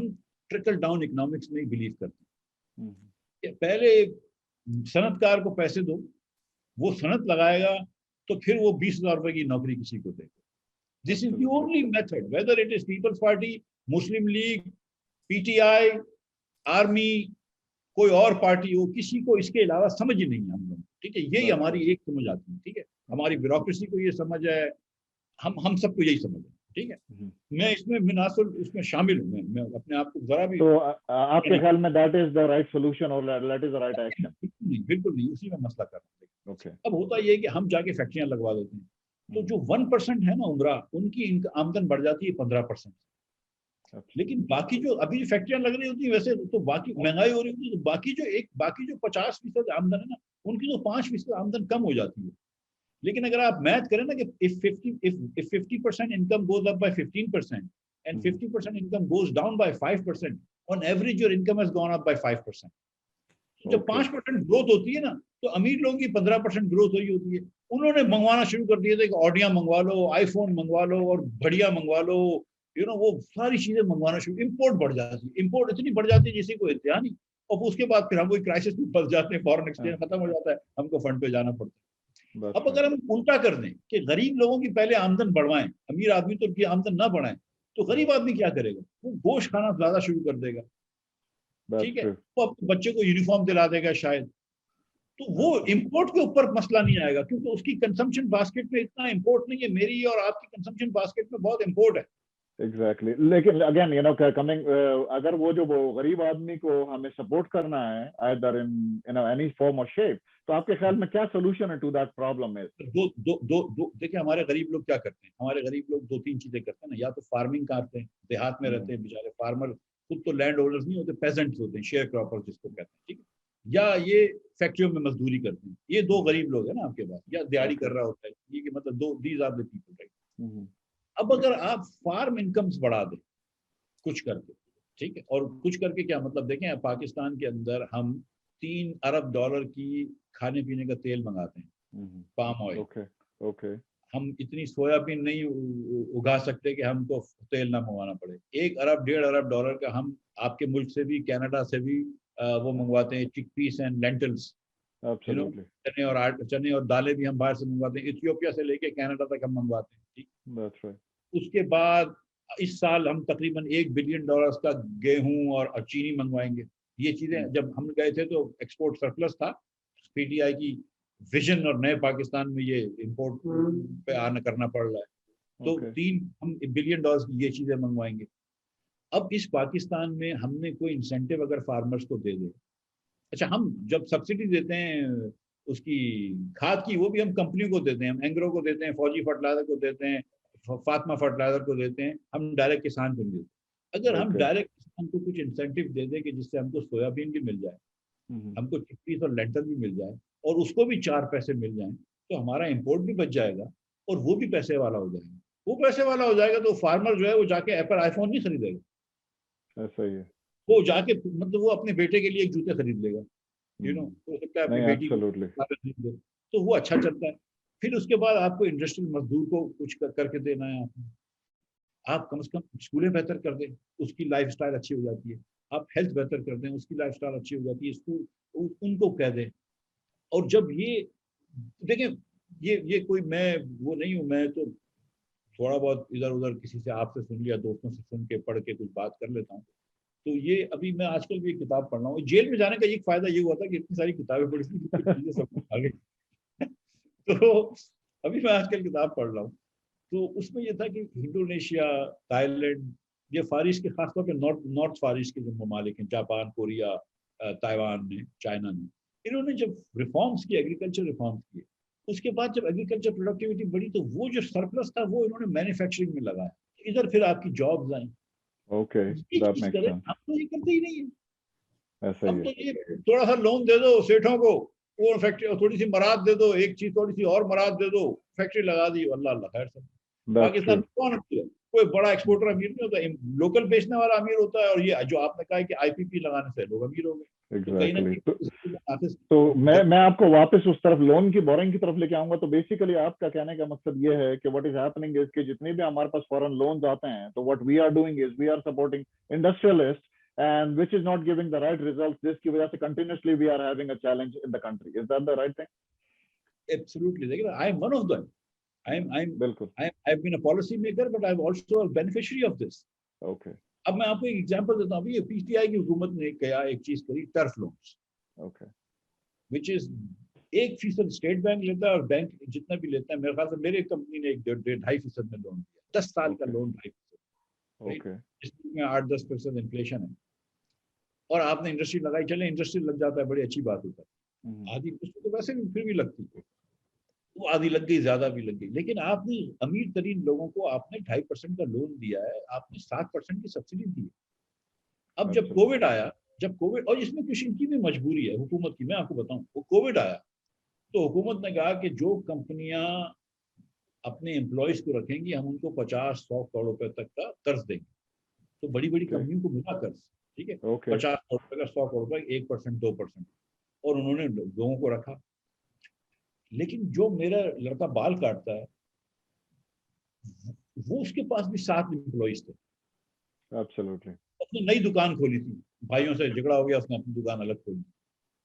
ट्रिकल डाउन इकोनॉमिक्स में बिलीव करते हैं Mhm. कि पहले सनतकार को पैसे दो, वो सनत लगाएगा, तो फिर वो 20,000 रुपए की नौकरी किसी को देगा। This is the only method, whether it is Peoples Party, Muslim League, PTI, army, कोई और पार्टी हो, किसी को इसके अलावा समझ ही नहीं है हम लोग। ठीक है, यही हमारी एक समझ आती है। ठीक है, हमारी ब्यूरोक्रेसी को ये समझ है, हम सबको यही समझ है। ठीक है, Mhm. मैं इसमें मुनासिब इसमें शामिल हूँ, मैं अपने आप को जरा भी, तो आपके ख्याल में that is the right solution और that is the right action? बिल्कुल नहीं, उसी में मसला कर रहे हैं। ओके। अब होता ये है कि हम जाके फैक्ट्रियां लगवा देते हैं, तो जो 1% है ना उमरा, उनकी आमदन बढ़ जाती है 15%। लेकिन बाकी जो अभी फैक्ट्रियां लग रही होती है, वैसे तो बाकी महंगाई हो रही होती है, तो बाकी जो 50% आमदन है ना, उनकी तो 5% आमदन कम हो जाती है। लेकिन अगर आप मैथ करें ना कि if 50% income goes up by 15% and 50% income goes down by 5%, on average your income has gone up by 5%. तो जब 5% ग्रोथ होती है ना, तो अमीर लोगों की 15% ग्रोथ हुई होती है। उन्होंने मंगवाना शुरू कर दिया था कि ऑडिया मंगवा लो, आईफोन मंगवा लो, और घड़ियां मंगवा लो, वो सारी चीजें मंगवाना शुरू, इंपोर्ट बढ़ जाती है, इंपोर्ट इतनी बढ़ जाती है जिसकी कोई इंतहा नहीं। और उसके बाद फिर हम वही क्राइसिस में फंस जाते हैं, फॉरेन एक्सचेंज खत्म हो जाता है, हमको फंड पे जाना पड़ता है। अब अगर हम उल्टा कर दें कि गरीब लोगों की पहले आमदन बढ़वाएं, अमीर आदमी तो उनकी आमदन ना बढ़ाएं, तो गरीब आदमी क्या करेगा? वो गोश्त खाना ज्यादा शुरू कर देगा। ठीक है, वो अपने बच्चे को यूनिफॉर्म दिला देगा शायद। तो वो इंपोर्ट के ऊपर मसला नहीं आएगा, क्योंकि उसकी कंजम्पशन बास्केट में इतना इंपोर्ट नहीं है, मेरी और आपकी कंजम्पशन बास्केट में बहुत इंपोर्ट है। एग्जैक्टली। लेकिन अगेन कमिंग, अगर वो गरीब आदमी को हमें सपोर्ट करना है आइदर इन एनी फॉर्म और शेप, तो आपके ख्याल में क्या सोल्यूशन है टू दैट प्रॉब्लम? है दो देखिए, हमारे गरीब लोग क्या करते हैं, हमारे गरीब लोग 2-3 चीजें करते हैं ना, या तो फार्मिंग करते हैं, देहात में रहते हैं बेचारे फार्मर, खुद तो लैंड होल्डर्स नहीं होते, पेजेंट्स होते हैं, शेयर क्रॉपर्स जिसको कहते हैं। ठीक है, या ये फैक्ट्रियों में मजदूरी करते हैं। ये 2 गरीब लोग हैं ना आपके पास, या दिहाड़ी कर रहा होता है, ये कि मतलब these are the people, right. अब अगर आप फार्म इनकम्स बढ़ा दें कुछ करके, ठीक है, और कुछ करके क्या मतलब, देखें पाकिस्तान के अंदर हम $3 अरब की खाने पीने का तेल मंगाते हैं, पाम ऑयल। ओके। हम इतनी सोयाबीन नहीं उगा सकते कि हमको तेल ना मंगवाना पड़े। 1 अरब $1.5 का हम आपके मुल्क से भी, कनाडा से भी वो मंगवाते हैं, चिकपीस एंड लेंटल्स, चने और दालें भी हम बाहर से मंगवाते हैं, इथियोपिया से लेके कनाडा तक हम मंगवाते हैं। ठीक, उसके बाद इस साल हम तकरीबन $1 बिलियन का गेहूं और चीनी मंगवाएंगे। ये चीजें जब हम गए थे तो एक्सपोर्ट सरप्लस था, PTI की विजन और नए पाकिस्तान में ये इंपोर्ट पे आना करना पड़ रहा है। तो $3 बिलियन की ये चीजें मंगवाएंगे। अब इस पाकिस्तान में हमने कोई इंसेंटिव अगर फार्मर्स को दे दे, अच्छा हम जब सब्सिडी देते हैं उसकी खाद की, वो भी हम कंपनी को देते हैं, हम एंग्रो को देते हैं, फौजी फर्टिलाइजर को देते हैं, फातिमा फर्टिलाइजर को देते हैं, हम डायरेक्ट किसान को नहीं देते। अगर हम Okay. डायरेक्ट किसान को कुछ इंसेंटिव दे दें कि जिससे हमको सोयाबीन भी मिल जाए, हमको चिकपीस और लेंटर भी मिल जाए, और उसको भी 4 पैसे मिल जाएं, तो हमारा इंपोर्ट भी बच जाएगा और वो भी पैसे वाला हो जाएगा। वो पैसे वाला हो जाएगा तो फार्मर जो है वो जाके एप्पल आईफोन नहीं खरीदेगा, ऐसा ही है। वो जाके मतलब वो अपने बेटे के लिए एक जूते खरीद लेगा, हो सकता है अपनी नहीं, बेटी को एब्सोल्युटली। खरीद दे, तो वो अच्छा चलता है। फिर उसके बाद आपको इंडस्ट्रियल मजदूर को कुछ करके देना है आपने, आप कम से कम स्कूलें बेहतर कर दें, उसकी लाइफस्टाइल अच्छी हो जाती है। आप हेल्थ बेहतर कर दें, उसकी लाइफस्टाइल अच्छी हो जाती है, स्कूल उनको कह दें। और जब ये देखें, ये कोई मैं वो नहीं हूँ, मैं तो थोड़ा बहुत इधर उधर किसी से आपसे सुन लिया, दोस्तों से सुन के पढ़ के कुछ बात कर लेता हूँ। तो ये अभी मैं आजकल भी एक किताब पढ़ रहा हूँ। जेल में जाने का एक फायदा ये हुआ था कि इतनी सारी किताबें पढ़ी थी, कुछ चीजें सब आ गई। तो अभी मैं आजकल किताब पढ़ रहा हूँ, तो उसमें ये था कि इंडोनेशिया, थाईलैंड, ये फारिश के खासतौर पे नॉर्थ फारिश के जो ममालिक हैं, जापान, कोरिया, ताइवान ने, चाइना ने, इन्होंने जब रिफॉर्म्स किए, एग्रीकल्चर रिफॉर्म्स किए, उसके बाद जब एग्रीकल्चर प्रोडक्टिविटी बढ़ी तो वो जो सरप्लस था वो इन्होंने मैन्युफैक्चरिंग में लगाया, इधर फिर आपकी जॉब्स आई। ओके, ये दैट चीज मेक्स करें, सेंस। हम तो ये करते ही नहीं है। ऐसा ही हम है। तो ये थोड़ा सा लोन दे दो सेठों को, वो फैक्ट्री थोड़ी सी मराद दे दो, एक चीज थोड़ी सी और मराद दे दो, फैक्ट्री लगा दी, अल्लाह अल्लाह खैर सब। That's Pakistan true. में कौन अमीर है? कोई बड़ा एक्सपोर्टर अमीर नहीं होता, लोकल बेचने वाला अमीर होता है। और ये जो आपने कहा है कि आईपीपी लगाने से लोग अमीर हो गए, तो कहीं ना एग्जैक्टली। कहीं तो मैं आपको वापस उस तरफ लोन की बोरिंग की तरफ लेके आऊंगा। तो बेसिकली आपका कहने का मकसद ये है कि व्हाट इज हैपनिंग इज कि जितने भी हमारे पास फॉरेन लोन्स आते हैं, तो what we are doing is we are supporting industrialist and which is not giving the right results, जिसकी वजह से continuously we are having a challenge in the country. Is that the right thing? Absolutely, देखिए I am one of them. बिल्कुल। I've been a policy maker, but I'm also a beneficiary of this. Okay अब मैं आपको एक example देता हूँ। अभी ये पीटीआई की हुकूमत ने क्या एक चीज करी, turf loans, okay which is 1% state bank लेता है, और बैंक जितना भी लेता है, मेरे ख्याल से मेरे कंपनी ने एक 2.5% में लोन दिया, 10 साल का Okay. लोन 2.5%, ओके जिसमें 8-10% इन्फ्लेशन है, और आपने इंडस्ट्री लगाई, चले इंडस्ट्री लग जाता है, बड़ी अच्छी बात होता है। आधी उसको तो वैसे भी फिर भी लगती है, वो आधी लग गई, ज्यादा भी लग गई, लेकिन आपने अमीर तरीन लोगों को आपने 2.5% का लोन दिया है, आपने 7% की सब्सिडी दी है। अब जब Absolutely. कोविड आया, और इसमें कुछ इनकी भी मजबूरी है हुकूमत की, मैं आपको बताऊं, वो कोविड आया तो हुकूमत ने कहा कि जो कंपनियां अपने एम्प्लॉयज को रखेंगी, हम उनको 50-100 करोड़ रुपए तक का कर्ज देंगे। तो बड़ी बड़ी Okay. कंपनियों को मिला कर्ज, ठीक है, Okay. 50 करोड़ रुपए का, 100 करोड़ रुपए, 1%, 2%, और उन्होंने लोगों को रखा। लेकिन जो मेरा लड़का बाल काटता है, वो उसके पास भी 7 एम्प्लॉयज थे, Absolutely. उसने नई दुकान खोली थी, भाइयों से झगड़ा हो गया, उसने अपनी दुकान अलग खोली।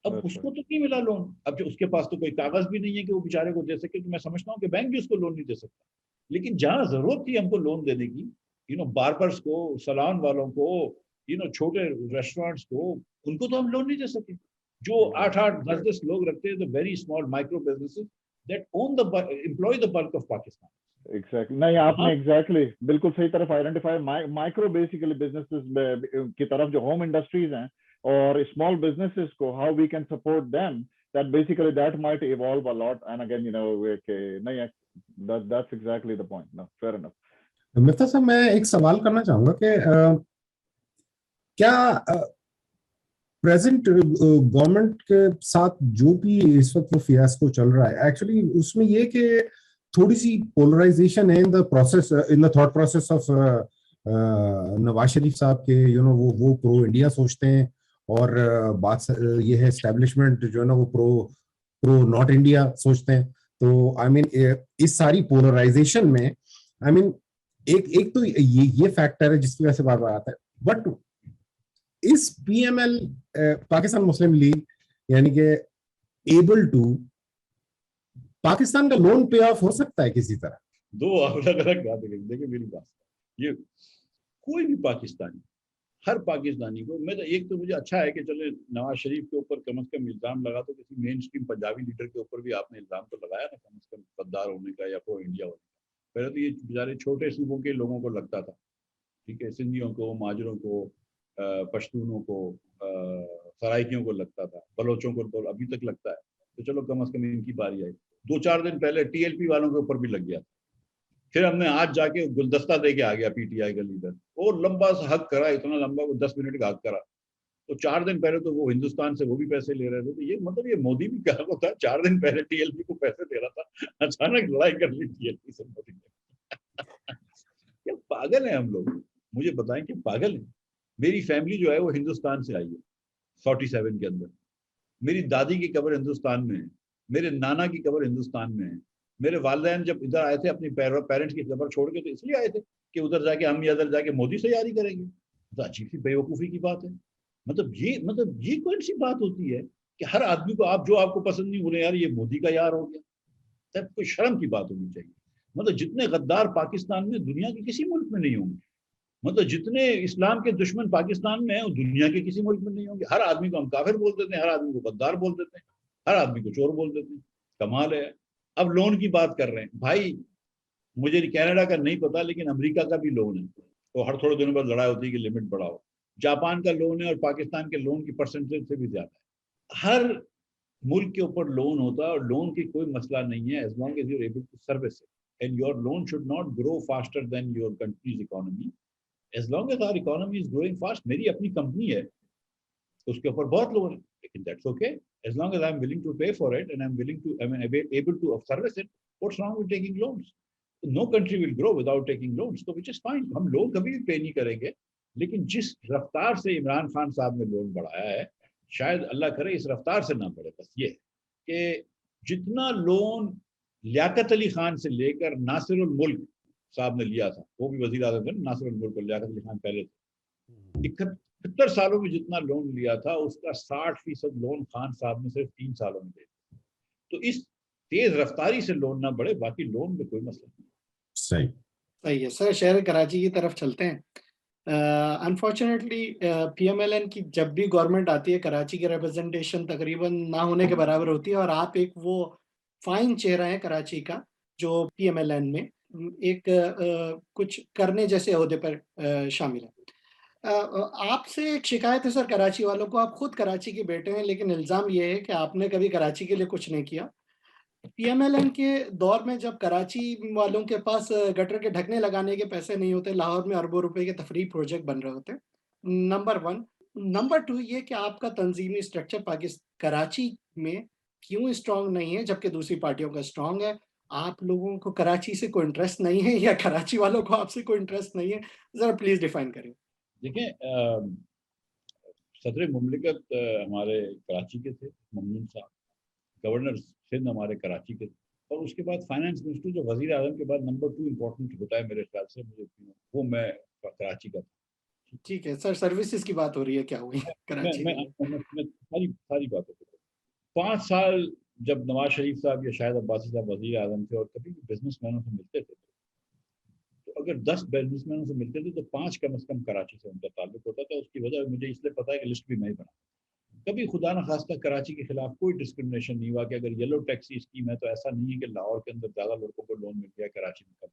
अब That's उसको right. तो नहीं मिला लोन। अब जो उसके पास तो कोई कागज भी नहीं है कि वो बेचारे को दे सके, तो मैं समझता हूँ कि बैंक भी उसको लोन नहीं दे सकता। लेकिन जहां जरूरत थी हमको लोन देने की, बार्बर्स को, सैलून वालों को, छोटे रेस्टोरेंट्स को, उनको तो हम लोन नहीं दे सके। जो 8-8, 10-10 लोग रखते हैं, the very small micro businesses that own the employ the bulk of Pakistan. Exactly नहीं, आपने एग्जैक्टली बिल्कुल सही तरफ आइडेंटिफाई माइक्रो बेसिकली बिजनेसेस की तरफ जो होम इंडस्ट्रीज हैं और स्मॉल बिजनेसेस को how we can support them, that basically that might evolve a lot and again नहीं, that's exactly the point. No, fair enough. Miftah साहब, मैं एक सवाल करना चाहूंगा कि क्या प्रेजेंट गवर्नमेंट के साथ जो भी इस वक्त वो फियास्को चल रहा है, एक्चुअली उसमें ये कि थोड़ी सी पोलराइजेशन है in the process, in the thought process of Nawaz Sharif साहब के, वो प्रो इंडिया सोचते हैं, और बात ये है एस्टेब्लिशमेंट जो है ना वो प्रो नॉट इंडिया सोचते हैं। तो आई मीन इस सारी पोलराइजेशन में आई मीन एक तो ये फैक्टर है जिसकी वजह से बार बार आता है। बट इस पीएमएल पाकिस्तान मुस्लिम लीग यानी कि एबल टू पाकिस्तान का लोन पे ऑफ हो सकता है किसी तरह? दो अलग अलग बातें कही। देखिए मेरी बात, ये कोई भी पाकिस्तानी, हर पाकिस्तानी को, मैं तो एक तो मुझे अच्छा है कि चले नवाज शरीफ के ऊपर कम से कम इल्जाम लगा, तो किसी मेन स्ट्रीम पंजाबी लीडर के ऊपर भी आपने इल्जाम तो लगाया ना, कम से कम गद्दार होने का या प्रो इंडिया होने का। पहले तो ये बेचारे छोटे सूबों के लोगों को लगता था, ठीक है, सिंधियों को, माजरों को, पश्तूनों को, सराइकियों को लगता था, बलोचों को तो अभी तक लगता है, तो चलो कम से कम इनकी बारी आई। 2-4 दिन पहले टीएलपी वालों के ऊपर भी लग गया। फिर हमने आज जाके गुलदस्ता दे के आ गया पीटीआई का लीडर, वो लंबा सा हक करा, इतना लंबा, वो 10 मिनट का हक करा। तो 4 दिन पहले तो वो हिंदुस्तान से वो भी पैसे ले रहे थे, तो ये मतलब ये मोदी भी क्या होता, 4 दिन पहले टीएलपी को पैसे दे रहा था, अचानक लड़ाई कर ली टीएलपी से मोदी ने। क्या पागल है हम लोग, मुझे बताएं कि पागल है। मेरी फैमिली जो है वो हिंदुस्तान से आई है 47 के अंदर। मेरी दादी की कब्र हिंदुस्तान में है, मेरे नाना की कब्र हिंदुस्तान में है। मेरे वालिदैन जब इधर आए थे अपनी पेरेंट्स की कब्र छोड़ के, तो इसलिए आए थे कि उधर जाके हम इधर जाके मोदी से यारी करेंगे। तो अजीब सी बेवकूफ़ी की बात है। मतलब ये कौन सी बात होती है कि हर आदमी को आप जो आपको पसंद नहीं बोले यार ये मोदी का यार हो गया। तब कोई शर्म की बात होनी चाहिए। मतलब जितने गद्दार पाकिस्तान में दुनिया के किसी मुल्क में नहीं होंगे, मतलब जितने इस्लाम के दुश्मन पाकिस्तान में हैं वो दुनिया के किसी मुल्क में नहीं होंगे। हर आदमी को हम काफिर बोल देते हैं, हर आदमी को गद्दार बोल देते हैं, हर आदमी को चोर बोल देते हैं। कमाल है। अब लोन की बात कर रहे हैं भाई, मुझे कनाडा का नहीं पता लेकिन अमेरिका का भी लोन है, तो हर थोड़े दिनों बाद लड़ाई होती है कि लिमिट बढ़ाओ। जापान का लोन है और पाकिस्तान के लोन की परसेंटेज से भी ज्यादा है। हर मुल्क के ऊपर लोन होता है और लोन की कोई मसला नहीं है, as long as you are able to service it and your loan should not grow faster than your country's economy. As long as our economy is growing fast, मेरी अपनी कंपनी है उसके ऊपर बहुत लोन है, लेकिन that's okay as long as I am willing to pay for it and I am willing to, I am able to service it. What's wrong with taking loans? No country will grow without taking loans, तो which is fine. हम loan कभी भी पे नहीं करेंगे, लेकिन जिस रफ्तार से इमरान खान साहब ने लोन बढ़ाया है, शायद अल्लाह करे इस रफ्तार से ना बढ़े। बस ये कि जितना लोन लियाकत अली खान से लेकर नासिरुल मुल्क साहब ने लिया था, वो भी वजीर आजम थे, नासिरुल मुल्क और लियाकत अली खान पहले थे, 71 सालों में जितना लोन लिया था उसका 60% लोन खान साहब ने सिर्फ 3 सालों में दिया। तो इस तेज रफ्तारी से लोन ना बढ़े, बाकी लोन में कोई मसला नहीं। सही है सर। शहर कराची की तरफ चलते हैं। अनफॉर्चुनेटली पीएमएलएन की जब भी गवर्नमेंट आती है, कराची की रिप्रेजेंटेशन तकरीबन ना होने के बराबर होती है, और आप एक वो फाइन चेहरा है कराची का जो पीएमएलएन में एक कुछ करने जैसे ओहदे पर शामिल है। आपसे एक शिकायत है सर कराची वालों को, आप खुद कराची के बेटे हैं, लेकिन इल्ज़ाम ये है कि आपने कभी कराची के लिए कुछ नहीं किया। पीएमएलएन के दौर में जब कराची वालों के पास गटर के ढकने लगाने के पैसे नहीं होते, लाहौर में अरबों रुपए के तफरीह प्रोजेक्ट बन रहे होते, नंबर 1। नंबर 2 ये कि आपका तंजीमी स्ट्रक्चर कराची में क्यों स्ट्रांग नहीं है जबकि दूसरी पार्टियों का स्ट्रांग है? आप लोगों को कराची से कोई इंटरेस्ट नहीं है या कराची वालों को आपसे कोई इंटरेस्ट नहीं है? जरा प्लीज डिफाइन करें। देखिए, सदर मुमलिकत हमारे कराची के थे, ममनून साहब, गवर्नर सिंध हमारे कराची के थे, और उसके बाद फाइनेंस मिनिस्टर जो वजीर आजम के बाद नंबर 2 इम्पोर्टेंट होता है मेरे ख्याल से, मुझे वो मैं कराची का था। ठीक है सर, सर्विसेज की बात हो रही है, क्या हुई कराची मैं सारी बातें करूँ। 5 साल जब नवाज शरीफ साहब या शायद अब्बासी साहब वजीर आजम थे और कभी भी बिजनेसमैनों से मिलते थे, तो अगर 10 बिजनेसमैनों से मिलते थे तो 5 कम से कम कराची से उनका ताल्लुक होता था। उसकी वजह मुझे इसलिए पता है कि लिस्ट भी मैं ही बना। कभी खुदा न खास्ता कराची के खिलाफ कोई डिस्क्रिमिनेशन नहीं हुआ कि अगर येलो टैक्सी स्कीम है तो ऐसा नहीं है कि लाहौर के अंदर ज्यादा लड़कों को लोन मिल गया, कराची में कम।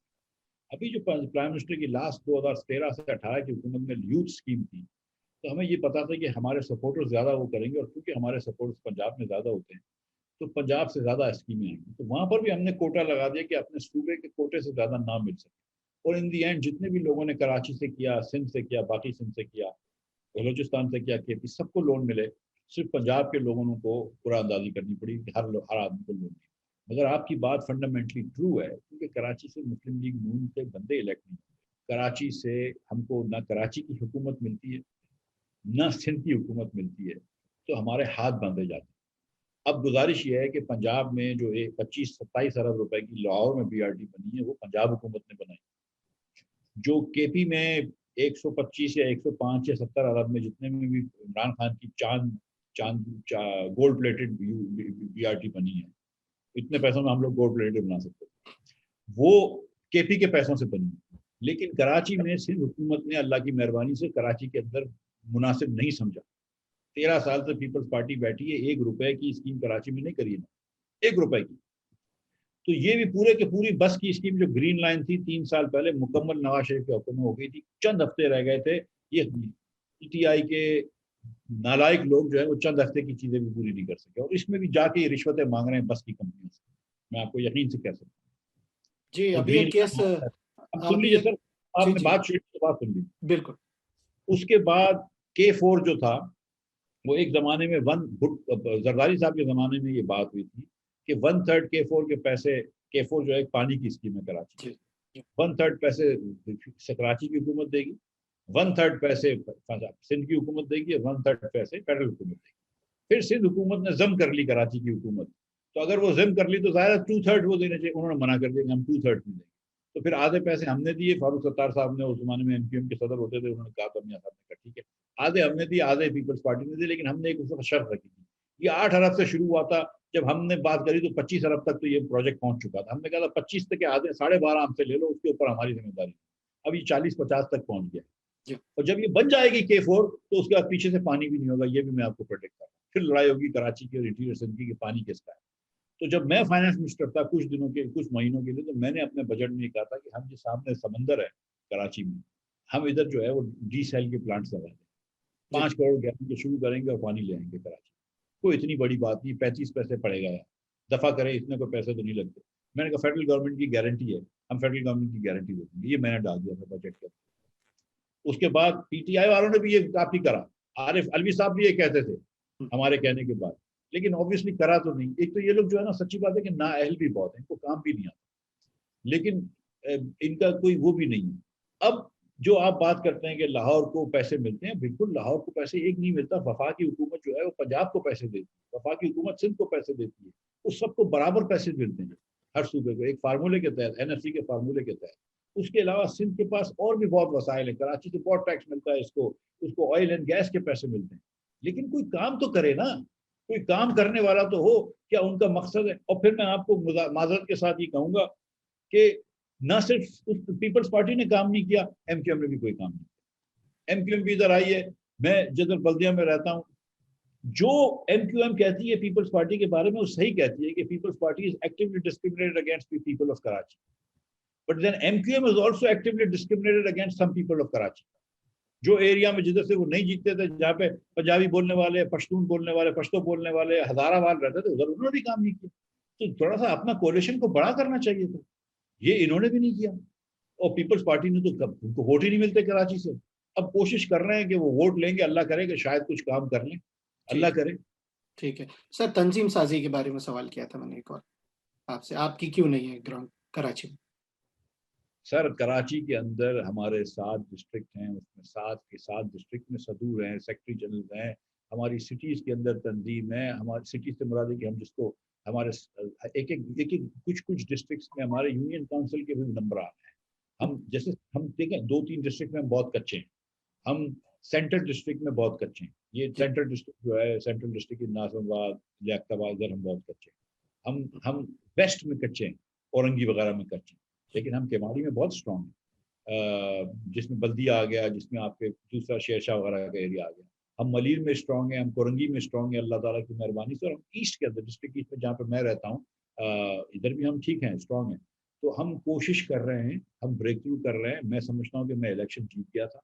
अभी जो प्राइम मिनिस्टर की लास्ट 2013 से 18 की हुकूमत में यूथ स्कीम थी, तो हमें ये पता था कि हमारे सपोर्टर्स ज्यादा वो करेंगे, और क्योंकि हमारे सपोर्टर्स पंजाब में ज्यादा होते हैं तो पंजाब से ज्यादा स्कीमें आएंगी, तो वहां पर भी हमने कोटा लगा दिया कि अपने सूबे के कोटे से ज्यादा ना मिल सके। और इन दी एंड जितने भी लोगों ने कराची से किया, सिंध से किया, बाकी सिंध से किया, बलोचिस्तान से किया, केपी, सबको लोन मिले। सिर्फ पंजाब के लोगों को पूरा अंदाजी करनी पड़ी कि हर आदमी को लोन मिले। मगर आपकी बात फंडामेंटली ट्रू है, क्योंकि कराची से मुस्लिम लीग नून के बंदे इलेक्ट नहीं होते। कराची से हमको ना कराची की हुकूमत मिलती है ना सिंध की हुकूमत मिलती है, तो हमारे हाथ बांधे जाते हैं। अब गुजारिश ये है कि पंजाब में जो 25-27 अरब रुपए की लाहौर में बीआरटी बनी है, वो पंजाब हुकूमत ने बनाई। जो केपी में 125 या 105 या 70 अरब में जितने में भी इमरान खान की गोल्ड प्लेटेड बीआरटी बनी है, इतने पैसों में हम लोग गोल्ड प्लेटेड बना सकते हैं, वो केपी के पैसों से बनी है। लेकिन कराची में सिंध हुकूमत ने अल्लाह की मेहरबानी से कराची के अंदर मुनासिब नहीं समझा। 13 साल से पीपल्स पार्टी बैठी है, 1 रुपए की स्कीम कराची में नहीं करी है, 1 रुपए की। तो ये भी पूरे के पूरी बस की स्कीम जो ग्रीन लाइन थी 3 साल पहले मुकम्मल नवाज शरीफ के हुक्म में हो गई थी, चंद हफ्ते रह गए थे। ये पीटीआई के नालायक लोग जो है वो चंद हफ्ते की चीजें भी पूरी नहीं कर सके, और इसमें भी जाके ये रिश्वतें मांग रहे हैं बस की कंपनियों से। मैं आपको यकीन से कह सकता जी, हूँ। अभी एक केस अब सुन अभी लीजिए एक सर, जी आपने जी बात शुरू की, बात सुन लीजिए। बिल्कुल। उसके बाद K4 जो था, वो एक जमाने में जरदारी साहब के जमाने में ये बात हुई थी कि 1/3 K4 के पैसे, K4 जो है एक पानी की स्कीम है कराची, जी जी 1/3 पैसे कराची की हुकूमत देगी, 1/3 पैसे सिंध की हुकूमत देगी, और 1/3 पैसे फेडरल हुकूमत देगी। फिर सिंध हुकूमत ने जम कर ली कराची की हुकूमत, तो अगर वो जम कर ली तो ज़ाहिर 2/3 वो देने चाहिए, उन्होंने मना कर दिया कि हम 2/3 नहीं देंगे। तो फिर आधे पैसे हमने दिए, फारूक सत्तार साहब ने उस जमाने में एमक्यूएम के सदर होते थे, उन्होंने कहा तो मियां साहब ने कहा ठीक है, आधे हमने दिए, आधे पीपल्स पार्टी ने दिए, लेकिन हमने एक उस वक्त शर्त रखी थी। ये 8 अरब से शुरू हुआ था, जब हमने बात करी तो 25 अरब तक तो ये प्रोजेक्ट पहुंच चुका था। हमने कहा था 25 तक के आधे 12.5 हमसे ले लो, उसके ऊपर हमारी जिम्मेदारी। अब ये 40-50 तक पहुंच गया, जी और जब ये बन जाएगी K4 तो उसके बाद पीछे से पानी भी नहीं होगा, ये भी मैं आपको प्रोटेक्ट कर रहा हूँ। फिर लड़ाई होगी कराची की और इंटीरियर सिंध की, पानी किसका है। तो जब मैं फाइनेंस मिनिस्टर था कुछ महीनों के लिए, तो मैंने अपने बजट में कहा था कि हम जो सामने समंदर है कराची में, हम इधर जो है वो डीसेल के प्लांट्स लगा दें, 5 करोड़ गैलन के शुरू करेंगे और पानी ले आएंगे कराची। कोई इतनी बड़ी बात नहीं, 35 पैसे पड़ेगा यार, दफा करें, इतने कोई पैसे तो नहीं लगते। मैंने कहा फेडरल गवर्नमेंट की गारंटी है, हम फेडरल गवर्नमेंट की गारंटी देंगे, ये मैंने डाल दिया था बजट के। उसके बाद पीटीआई वालों ने भी ये काफी करा, आरिफ अलवी साहब भी ये कहते थे हमारे कहने के बाद, लेकिन ऑब्वियसली करा तो नहीं। एक तो ये लोग जो है ना, सच्ची बात है कि नाअहल भी बहुत है, इनको काम भी नहीं आता, लेकिन इनका कोई वो भी नहीं है। अब जो आप बात करते हैं कि लाहौर को पैसे मिलते हैं, बिल्कुल लाहौर को पैसे एक नहीं मिलता। वफाकी हुकूमत जो है वो पंजाब को पैसे देती है, वफाकी हुकूमत सिंध को पैसे देती है, उस सबको बराबर पैसे मिलते हैं हर सूबे को, एक फार्मूले के तहत, एनएफसी के फार्मूले के तहत। उसके अलावा सिंध के पास और भी बहुत वसाइल है, कराची से बहुत टैक्स मिलता है इसको, उसको ऑयल एंड गैस के पैसे मिलते हैं, लेकिन कोई काम तो करे ना, कोई काम करने वाला तो हो, क्या उनका मकसद है। और फिर मैं आपको माजरत के साथ ये कहूंगा कि ना सिर्फ पीपल्स पार्टी ने काम नहीं किया, एमक्यूएम ने भी कोई काम नहीं किया। एमक्यूएम भी इधर आई है, मैं जिधर बल्दिया में रहता हूँ, जो एमक्यूएम कहती है पीपल्स पार्टी के बारे में वो सही कहती है कि Peoples Party is actively discriminated against the people of Karachi, but then MQM is also actively discriminated against some people of Karachi. जो एरिया में जिधर से वो नहीं जीतते थे, जहाँ पे पंजाबी बोलने वाले, पश्तून बोलने वाले, पश्तो बोलने वाले, हजाराबाद रहते थे, उधर उन्होंने भी काम नहीं किया। तो थोड़ा सा अपना कोalition को बड़ा करना चाहिए था, ये इन्होंने भी नहीं किया। और पीपल्स पार्टी ने तो उनको वोट ही नहीं मिलते कराची से। अब कोशिश कर रहे हैं कि वो वोट लेंगे, अल्लाह करे कि शायद कुछ काम कर लें, अल्लाह करे। ठीक है सर, तंजीम साजी के बारे में सवाल किया था मैंने एक और आपसे, आपकी क्यों नहीं है ग्राउंड कराची में? सर कराची के अंदर हमारे 7 डिस्ट्रिक्ट हैं, उसमें 7 के 7 डिस्ट्रिक्ट में सदूर हैं, सेक्रेटरी जनरल हैं, हमारी सिटीज़ के अंदर तंजीम है। हमारी सिटी से मुराद है कि हम जिसको हमारे एक कुछ डिस्ट्रिक्ट्स में हमारे यूनियन काउंसिल के भी नंबर आ रहे हैं। हम जैसे हम देखें 2-3 डिस्ट्रिक्ट में हम बहुत कच्चे हैं, हम सेंट्रल डिस्ट्रिक्ट में बहुत कच्चे हैं। ये सेंट्रल डिस्ट्रिक्ट जो है, सेंट्रल डिस्ट्रिक्ट नाजरबाद, लियाकताबाद, इधर हम बहुत कच्चे हैं। हम वेस्ट में कच्चे हैं, औरंगी वगैरह में कच्चे हैं, लेकिन हम केवाड़ी में बहुत स्ट्रॉन्ग हैं, जिसमें बल्दिया आ गया, जिसमें आपके दूसरा शेरशाह वगैरह का एरिया आ गया। हम मलीर में स्ट्रॉन्ग हैं, हम कोरंगी में स्ट्रॉन्ग हैं, अल्लाह ताला की मेहरबानी से। और हम ईस्ट के अंदर, डिस्ट्रिक्ट ईस्ट में जहाँ पे मैं रहता हूँ, इधर भी हम ठीक हैं, स्ट्रॉन्ग हैं। तो हम कोशिश कर रहे हैं, हम ब्रेक थ्रू कर रहे हैं। मैं समझता हूँ कि मैं इलेक्शन जीत गया था।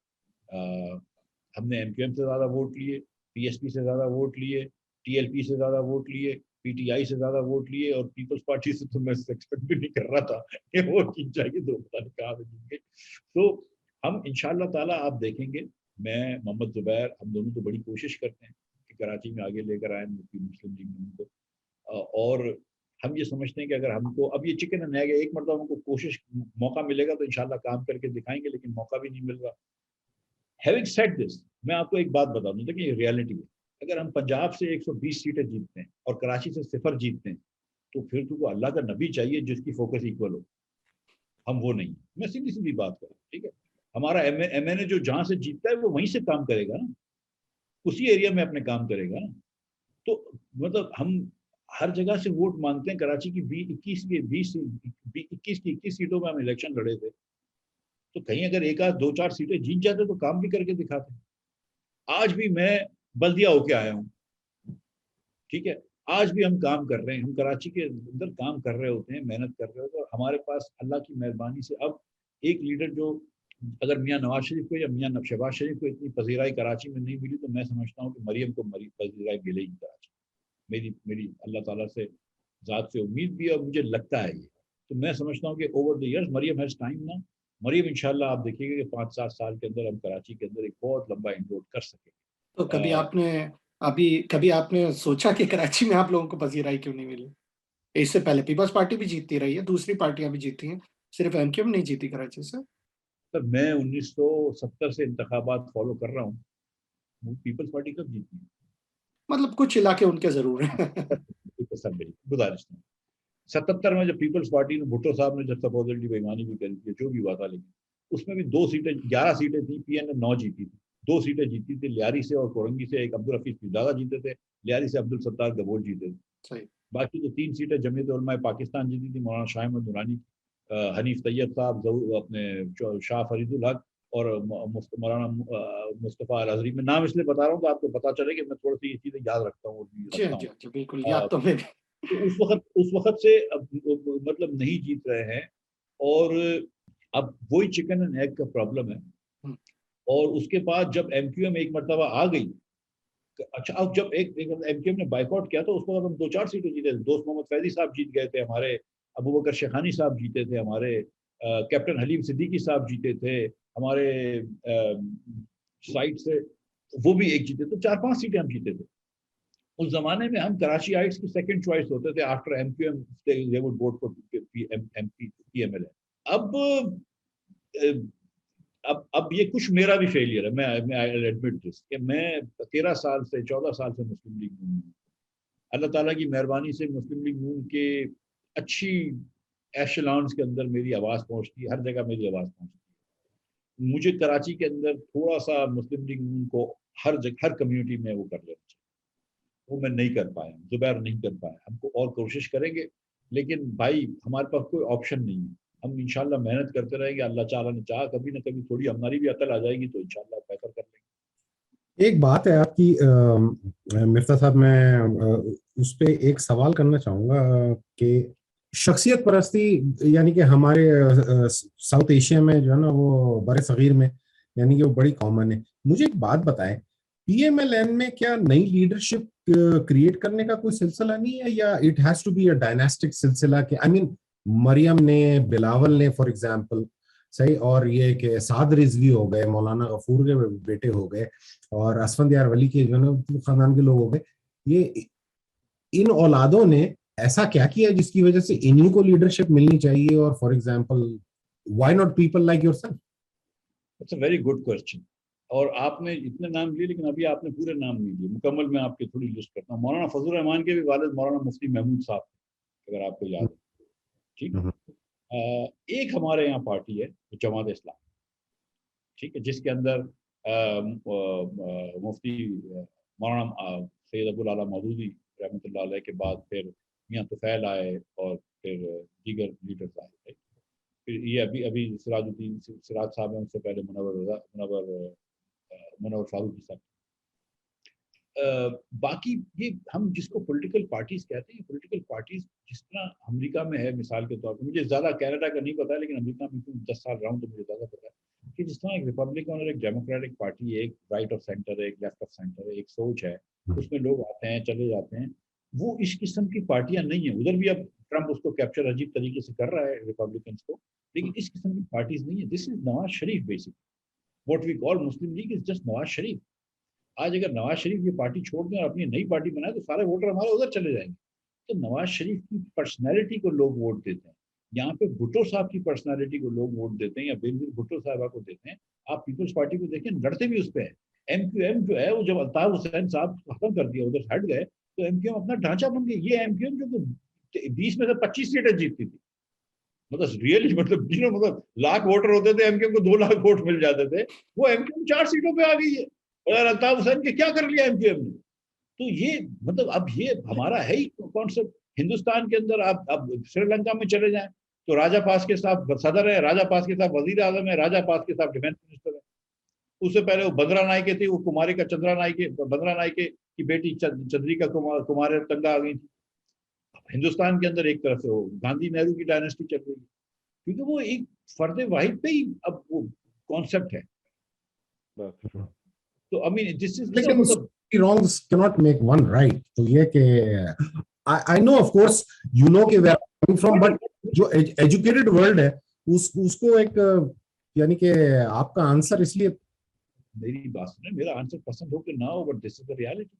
हमने एमक्यूएम से ज़्यादा वोट लिए, पीएसपी से ज़्यादा वोट लिए, टीएलपी से ज़्यादा वोट लिए, पीटीआई से ज़्यादा वोट लिए, और पीपल्स पार्टी से तो मैं एक्सपेक्ट भी नहीं कर रहा था कि वो जीत जाएगी, तो पता नहीं कहाँ से जीत गई। तो हम इंशाल्लाह ताला आप देखेंगे, मैं मोहम्मद जुबैर, हम दोनों तो बड़ी कोशिश करते हैं कि कराची में आगे लेकर आए मुस्लिम लीग को। और हम ये समझते हैं कि अगर हमको अब ये चिकन एंड एग है, एक मरतबा हमको कोशिश मौका मिलेगा तो इंशाल्लाह काम करके दिखाएंगे, लेकिन मौका भी नहीं मिल रहा। हैविंग सेड दिस, मैं आपको एक बात बता दूं कि ये रियलिटी है। अगर हम पंजाब से 120 सीटें जीतते हैं और कराची से 0 जीतते हैं, तो फिर तो अल्लाह का नबी चाहिए जिसकी फोकस इक्वल हो। हम वो नहीं, मैं सीधी सीधी बात करूँ, ठीक है। हमारा एमएनए जो जहां से जीतता है वो वहीं से काम करेगा ना, उसी एरिया में अपने काम करेगा ना। तो मतलब हम हर जगह से वोट मांगते हैं। कराची की 21 की 21 सीटों में हम इलेक्शन लड़े थे, तो कहीं अगर 1-2-4 सीटें जीत जाते तो काम भी करके दिखाते। आज भी मैं बल्दिया होके आया हूँ, ठीक है, आज भी हम काम कर रहे हैं, हम कराची के अंदर काम कर रहे होते हैं, मेहनत कर रहे होते हैं, और हमारे पास अल्लाह की मेहरबानी से अब एक लीडर जो, अगर मियाँ नवाज शरीफ को या मियाँ शहबाज शरीफ को इतनी पजीराई कराची में नहीं मिली, तो मैं समझता हूँ कि मरियम को पजीराई मिलेगी कराची। मेरी मेरी अल्लाह ताला से ज़ात से उम्मीद भी है, और मुझे लगता है ये, तो मैं समझता हूँ कि over the years Maryam has time ना, मरियम इंशाल्लाह आप देखिएगा कि 5-7 साल के अंदर हम कराची के अंदर एक बहुत लंबा इनरोड कर सकेंगे। तो कभी आपने सोचा कि कराची में आप लोगों को पजीराई क्यों नहीं मिली? इससे पहले पीपल्स पार्टी भी जीतती रही है, दूसरी पार्टियां भी जीती हैं, सिर्फ एमक्यूएम नहीं जीती कराची से। सर मैं 1970 से इंतखाबात फॉलो कर रहा हूँ, पीपल्स पार्टी कब जीती है? मतलब कुछ इलाके उनके जरूर हैं। सर मेरी गुजारिश है, 77 में जब पीपल्स पार्टी ने, भुट्टो साहब ने जब सपोजिटली बेईमानी भी करी थी, जो भी हुआ था, लेकिन उसमें भी 11 सीटें थी, पीएन ने 9 जीती थी। 2 सीटें जीती थी लियारी से और कोरंगी से, एक अब्दुल हफीज पिजादा जीते थे, लियारी से अब्दुल सत्तार गबोल जीते थे। सही। बाकी जो 3 सीटें जमीयत उलमा पाकिस्तान जीती थी, मौलाना शाह अहमद दुरानी, हनीफ तैयब साहब, अपने शाह फरीदुल हक और मौलाना मुस्तफ़ा अल अजहरी। मैं नाम इसलिए बता रहा हूँ तो आपको पता चले कि मैं थोड़ी सी ये चीज़ें याद रखता हूँ जी हाँ, जी हाँ, जी बिल्कुल, याद तो मैं भी। तो उस वक्त से अब मतलब नहीं जीत रहे हैं, और अब वही चिकन एंड एग का प्रॉब्लम है। हम्म, और उसके बाद जब एमक्यूएम एक मरतबा आ गई, अच्छा, अब जब एक एमक्यूएम ने बाइकआउट किया तो उसको हम 2-4 सीटें जीते थे। दोस्त मोहम्मद फैजी साहब जीत गए थे हमारे, अबू बकर शेखानी साहब जीते थे हमारे, कैप्टन हलीम सिद्दीकी साहब जीते थे हमारे साइड से, वो भी एक जीते, तो 4-5 सीटें हम जीते थे। उस जमाने में हम कराची आइट्स की सेकंड चॉइस होते थे, after MQM they would vote for PML. अब अब ये कुछ मेरा भी फेलियर है, मैं आई एडमिट दिस, कि मैं 13 साल से 14 साल से मुस्लिम लीग नून में, अल्लाह ताला की मेहरबानी से मुस्लिम लीग नून के अच्छी एशेलॉन्स के अंदर मेरी आवाज़ पहुंचती है, हर जगह मेरी आवाज़ पहुंचती है। मुझे कराची के अंदर थोड़ा सा मुस्लिम लीग नून को हर कम्युनिटी में वो कर लेना चाहिए, वो मैं नहीं कर पाया, जुबैर नहीं कर पाया। हमको और कोशिश करेंगे, लेकिन भाई हमारे पास कोई ऑप्शन नहीं है। हम इंशाल्लाह मेहनत करते रहेंगे, अल्लाह ताला ने चाहा कभी ना कभी थोड़ी हमारी भी अकल आ जाएगी तो इंशाल्लाह बेहतर कर लेंगे। एक बात है आपकी मिर्जा साहब, मैं उस पे एक सवाल करना चाहूंगा कि शख्सियत परस्ती, यानी कि हमारे साउथ एशिया में जो है ना, वो बड़े सगीर में, यानी कि वो बड़ी कॉमन है। मुझे एक बात बताएं, पीएमएलएन में क्या नई लीडरशिप क्रिएट करने का कोई सिलसिला नहीं है, या it has to be a dynastic सिलसिला के, आई मीन मरियम ने, बिलावल ने फॉर एग्जांपल, सही, और ये कि साद रिजवी हो गए, मौलाना गफूर के बेटे हो गए, और असफंद यार वली के जो है खानदान के लोग हो गए, ये इन औलादों ने ऐसा क्या किया जिसकी वजह से इन्हीं को लीडरशिप मिलनी चाहिए? और for example why not people like yourself? It's a very good question. और आपने इतने नाम लिए, लेकिन अभी आपने पूरे नाम नहीं लिए मुकम्मल। मैं आपकी थोड़ी लिस्ट करता हूँ। मौलाना फजल रहमान के भी वालिद मौलाना मुफ्ती महमूद साहब, अगर आपको याद है, ठीक है। एक हमारे यहाँ पार्टी है जमात इस्लाम, ठीक है, जिसके अंदर मुफ्ती मौलाना सैयद अबुल आला मौदूदी रहमतुल्लाह अलैह के बाद फिर मियाँ तुफैल आए, और फिर दीगर लीडर्स आए। फिर ये अभी अभी सिराजुद्दीन सिराज साहब हैं, उनसे पहले मुनव्वर फारूकी साहब। बाकी ये हम जिसको पॉलिटिकल पार्टीज कहते हैं, पॉलिटिकल पार्टीज जिस तरह अमेरिका में है, मिसाल के तौर पर, मुझे ज़्यादा कनाडा का नहीं पता, लेकिन अमेरिका में 10 साल रहा हूँ तो मुझे ज़्यादा पता है कि जिस तरह एक रिपब्लिकन और एक डेमोक्रेटिक पार्टी है, एक राइट ऑफ सेंटर है, एक लेफ्ट ऑफ सेंटर है, एक सोच है, उसमें लोग आते हैं चले जाते हैं। वो इस किस्म की पार्टियां नहीं है। उधर भी अब ट्रंप उसको कैप्चर अजीब तरीके से कर रहा है रिपब्लिकन को, लेकिन इस किस्म की पार्टीज नहीं है। This is Nawaz Sharif basic, what we call Muslim League is just Nawaz Sharif. आज अगर नवाज शरीफ ये पार्टी छोड़ दें और अपनी नई पार्टी बनाए तो सारे वोटर हमारे उधर चले जाएंगे। तो नवाज शरीफ की पर्सनैलिटी को लोग वोट देते हैं। यहाँ पे भुट्टो साहब की पर्सनैलिटी को लोग वोट देते हैं, या बेनजीर भुट्टो साहबा को देते हैं। आप पीपल्स पार्टी को देखें, लड़ते भी उस पर है। एमक्यूएम जो है, वो जब अल्ताफ हुसैन साहब खत्म कर दिया, उधर हट गए, तो एमक्यूएम अपना ढांचा बन गया। ये एमक्यूएम जो 20 में से 25 सीटें जीतती थी, मतलब रियली, मतलब लाख वोटर होते थे, एमक्यूएम को 2 लाख वोट मिल जाते थे। वो एमक्यूएम 4 सीटों पे आ गई है, और अल्ताफ हुसैन के क्या कर लिया एमक्यूएम ने। तो ये मतलब अब ये हमारा है ही कॉन्सेप्ट। हिंदुस्तान के अंदर आप अब श्रीलंका में चले जाएं तो राजा पास के साथ सदर है, राजा पास के साथ वजीर आजम है, राजा पास के साथ डिफेंस मिनिस्टर है। उससे पहले वो बंद्रा नायके थी, वो कुमारिका चंद्रा नायके, बंद्रा नायके की बेटी चंद्रिका कुमार तंगा आ गई थी। हिंदुस्तान के अंदर एक तरफ से वो गांधी नेहरू की डायनेस्टी चल रही है, क्योंकि वो एक फर्द वाहिद पे ही अब वो कॉन्सेप्ट है। That's true. तो आई मीन दिस इज लेकिन मतलब wrongs cannot make one right. तो ये कि I know of course you know कि where I'm coming from, but जो educated world है उसको एक यानी कि आपका आंसर इसलिए मेरी बात सुने, मेरा आंसर पसंद हो कि ना हो, but this is the reality.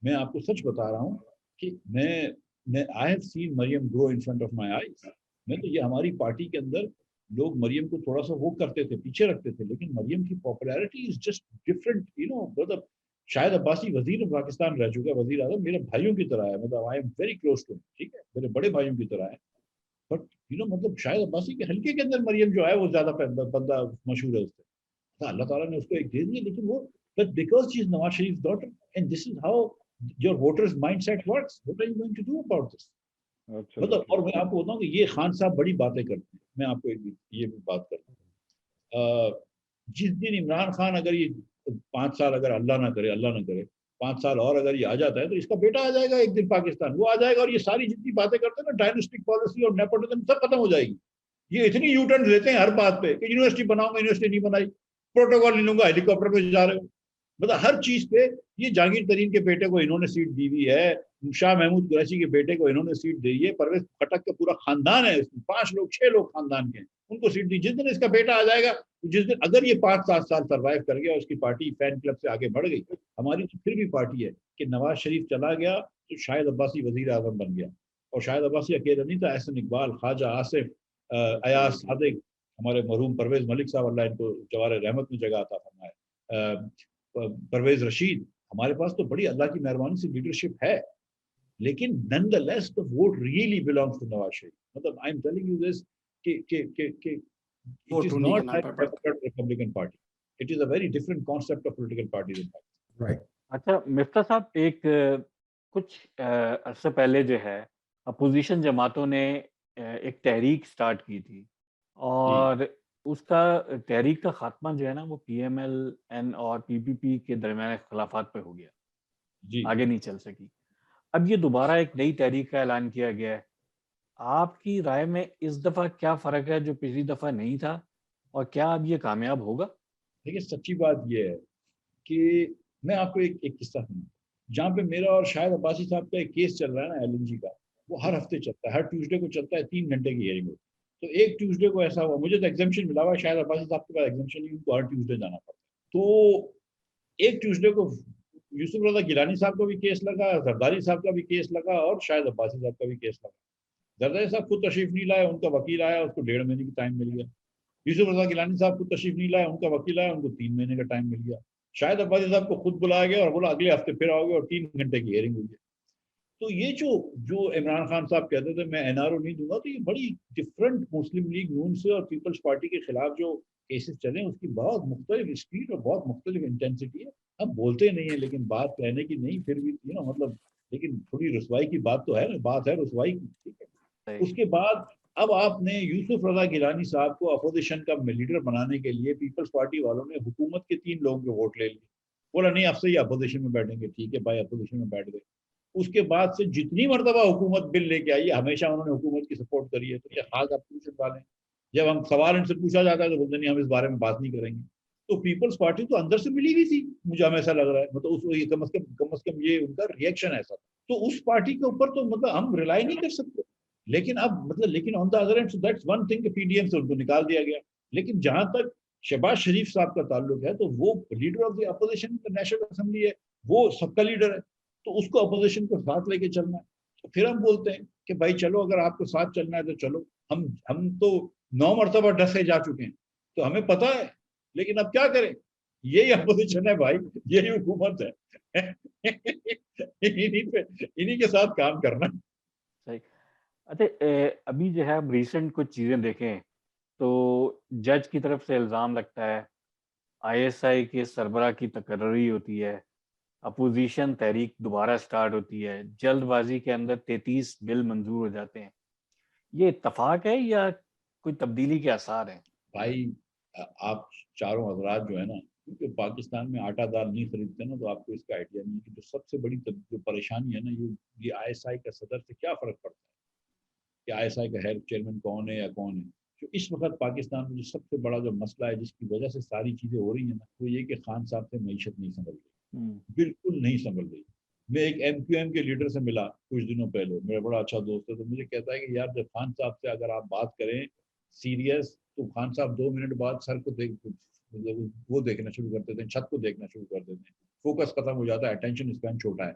मैं आपको सच बता रहा हूँ कि मैं I have seen Maryam grow in front of my eyes. मैं तो ये हमारी पार्टी के अंदर लोग मरियम को थोड़ा सा वो करते थे, पीछे रखते थे, लेकिन मरियम की popularity is just different, you know. मतलब शायद अब्बासी वजीर पाकिस्तान रह चुका है, वजीर आजम, मेरे भाइयों की तरह है, मतलब I am very close to, ठीक है, मेरे बड़े भाइयों की तरह है। बट यू नो मतलब शायद अब्बासी के हल्के के अंदर मरियम जो है वो ज्यादा बंदा मशहूर है उससे। हाँ, अल्लाह ताला ने उसको एक दे दिया, लेकिन वो but because she is Nawaz Sharif's daughter, and this is how your voters mindset works. What are you going to do about this? Absolutely. मतलब, और मैं आपको बताऊं कि ये खान साहब बड़ी बातें करते हैं। मैं आपको ये भी बात करता हूँ, जिस दिन इमरान खान अगर ये 5 साल, अगर अल्लाह ना करे 5 साल और अगर ये आ जाता है, तो इसका बेटा आ जाएगा एक दिन पाकिस्तान, वो आ जाएगा, और ये सारी जितनी बातें करते हैं ना, डायनेस्टिक पॉलिसी और नेपोटिज्म, सब खत्म हो जाएगी। ये इतनी यू टर्न लेते हैं हर बात पे कि यूनिवर्सिटी बनाऊंगा, यूनिवर्सिटी नहीं बनाई, प्रोटोकॉल नहीं लूंगा, हेलीकॉप्टर में जा रहे हो, मतलब हर चीज पे। ये जहांगीर तरीन के बेटे को इन्होंने सीट दी हुई है, शाह महमूद कुरैशी के बेटे को इन्होंने सीट दी है, परवेज खटक का पूरा खानदान है, 5 लोग 6 लोग खानदान के, उनको सीट दी। जिस दिन इसका बेटा आ जाएगा, जिस दिन अगर ये 5-7 साल सर्वाइव कर गया, उसकी पार्टी फैन क्लब से आगे बढ़ गई, हमारी तो फिर भी पार्टी है कि नवाज शरीफ चला गया तो शायद अब्बासी वजीर आजम बन गया, और शायद अब्बासी अकेला नहीं था, एहसन इकबाल, ख्वाजा आसिफ, अयाज सादिक, हमारे मरहूम परवेज मलिक साहब, अल्लाह इनको जवार रहमत में जगह अता फरमाए, परवेज रशीद, हमारे पास तो बड़ी अल्लाह की मेहरबानी से लीडरशिप है। लेकिन nonetheless the vote really belongs to Nawaz Sharif. मतलब I am telling you this कि it is not like Democrat Republican Party. It is a very different concept of political parties in Pakistan. right. अच्छा मिफ्ता साहब, एक कुछ अरसे पहले जो है अपोजिशन जमातों ने एक तहरीक स्टार्ट की थी, और उसका तहरीक का खात्मा जो है ना, वो PMLN और PPP के दरमियान इख्तलाफात पे हो गया, जी, आगे नहीं चल सकी। अब ये दोबारा एक नई तहरीक का ऐलान किया गया है। आपकी राय में इस दफा क्या फर्क है जो पिछली दफा नहीं था, और क्या अब ये कामयाब होगा? देखिए सच्ची बात यह है कि मैं आपको एक किस्सा सुनाऊं, जहाँ पे मेरा और शायद अब्बासी साहब का एक केस चल रहा है ना, LNG का, वो हर हफ्ते चलता है, हर ट्यूसडे को चलता है, 3 घंटे की हियरिंग होती है। तो एक ट्यूसडे को ऐसा हुआ, मुझे तो एग्जाम्पशन मिला हुआ, शायद अब्बासी साहब के पास एग्जाम्पशन नहीं, उनको हर ट्यूसडे जाना पड़ता है। तो एक ट्यूसडे को यूसुफ रजा गिलानी साहब का भी केस लगा, जरदारी साहब का भी केस लगा, और शायद अब्बासी साहब का भी केस लगा। जरदारी साहब खुद तशरीफ नहीं लाए, उनका वकील आया, उसको 1.5 महीने की टाइम मिल गया। यूसुफ रजा गिलानी साहब खुद तशरीफ नहीं लाए, उनका वकील आया, उनको 3 महीने का टाइम मिल गया। शायद अब्बासी साहब को खुद बुलाया गया और बोला अगले हफ्ते फिर आओगे, और 3 घंटे की हियरिंग हुई है। तो ये जो इमरान खान साहब कहते थे मैं NRO नहीं दूंगा, तो ये बड़ी डिफरेंट मुस्लिम लीग नून से और पीपल्स पार्टी के खिलाफ जो केसेस चले, उसकी बहुत मुख्तलिफ स्पीड और बहुत मुख्तलिफ इंटेंसिटी है। हम बोलते नहीं है, लेकिन बात कहने की नहीं, फिर भी यू नो मतलब, लेकिन थोड़ी रुसवाई की बात तो है ना, बात है रुसवाई की, ठीक है। उसके बाद अब आपने यूसुफ रजा गिलानी साहब को अपोजिशन का लीडर बनाने के लिए पीपल्स पार्टी वालों ने हुकूमत के 3 लोगों के वोट ले लिए, बोला नहीं आपसे ही अपोजिशन में बैठेंगे, ठीक है भाई, अपोजिशन में बैठ गए। उसके बाद से जितनी मरतबा हुकूमत बिल लेके आई है, हमेशा उन्होंने हुकूमत की सपोर्ट करी है। तो ये खास अपोजिशन वाले, जब हम सवाल इनसे पूछा जाता है तो बोलते नहीं हम इस बारे में बात नहीं करेंगे। तो पीपल्स पार्टी तो अंदर से मिली हुई थी, मुझे हमेशा लग रहा है, मतलब उस कम से कम ये उनका रिएक्शन ऐसा था। तो उस पार्टी के ऊपर तो मतलब हम रिलाई नहीं कर सकते। लेकिन अब मतलब, लेकिन on the other and, so that's one thing, PDM से उनको निकाल दिया गया। लेकिन जहां तक शहबाज शरीफ साहब का ताल्लुक है, तो वो leader of the opposition national assembly है, वो सबका लीडर है, तो उसको अपोजिशन को साथ लेके चलना है। तो फिर हम बोलते हैं कि भाई चलो, अगर आपको साथ चलना है तो चलो। हम तो 9 मरतबा डसे जा चुके हैं, तो हमें पता है, लेकिन अब क्या करें, यही अपोजिशन है भाई, यही हुकूमत है। इन्हीं के साथ काम करना। सही। अच्छा, अभी जो है, हम रिसेंट कुछ चीजें देखें तो जज की तरफ से इल्जाम लगता है, ISI के सरबरा की तकर्री होती है, अपोजिशन तहरीक दोबारा स्टार्ट होती है, जल्दबाजी के अंदर 33 बिल मंजूर हो जाते हैं। ये इत्तफाक है या कोई तब्दीली के आसार हैं? भाई आप चारों हजरात जो है ना, क्योंकि पाकिस्तान में आटा दाल नहीं खरीदते ना, तो आपको इसका आइडिया नहीं है कि जो सबसे बड़ी जो परेशानी है ना, ये ISI का सदर से क्या फ़र्क पड़ता है कि ISI का हेड चेयरमैन कौन है या कौन है। जो इस वक्त पाकिस्तान में जो सबसे बड़ा जो मसला है जिसकी वजह से सारी चीज़ें हो रही हैं ना, वो ये कि खान साहब से मईशत नहीं संभल रही, बिल्कुल नहीं संभल रही। मैं एक MQM के लीडर से मिला कुछ दिनों पहले, मेरा बड़ा अच्छा दोस्त है, तो मुझे कहता है कि यार जब खान साहब से अगर आप बात करें सीरियस, तो खान साहब 2 मिनट बाद सर को देख, मतलब वो देखना शुरू कर देते हैं, छत को देखना शुरू कर देते हैं, फोकस खत्म हो जाता है, अटेंशन स्पैन छोटा है।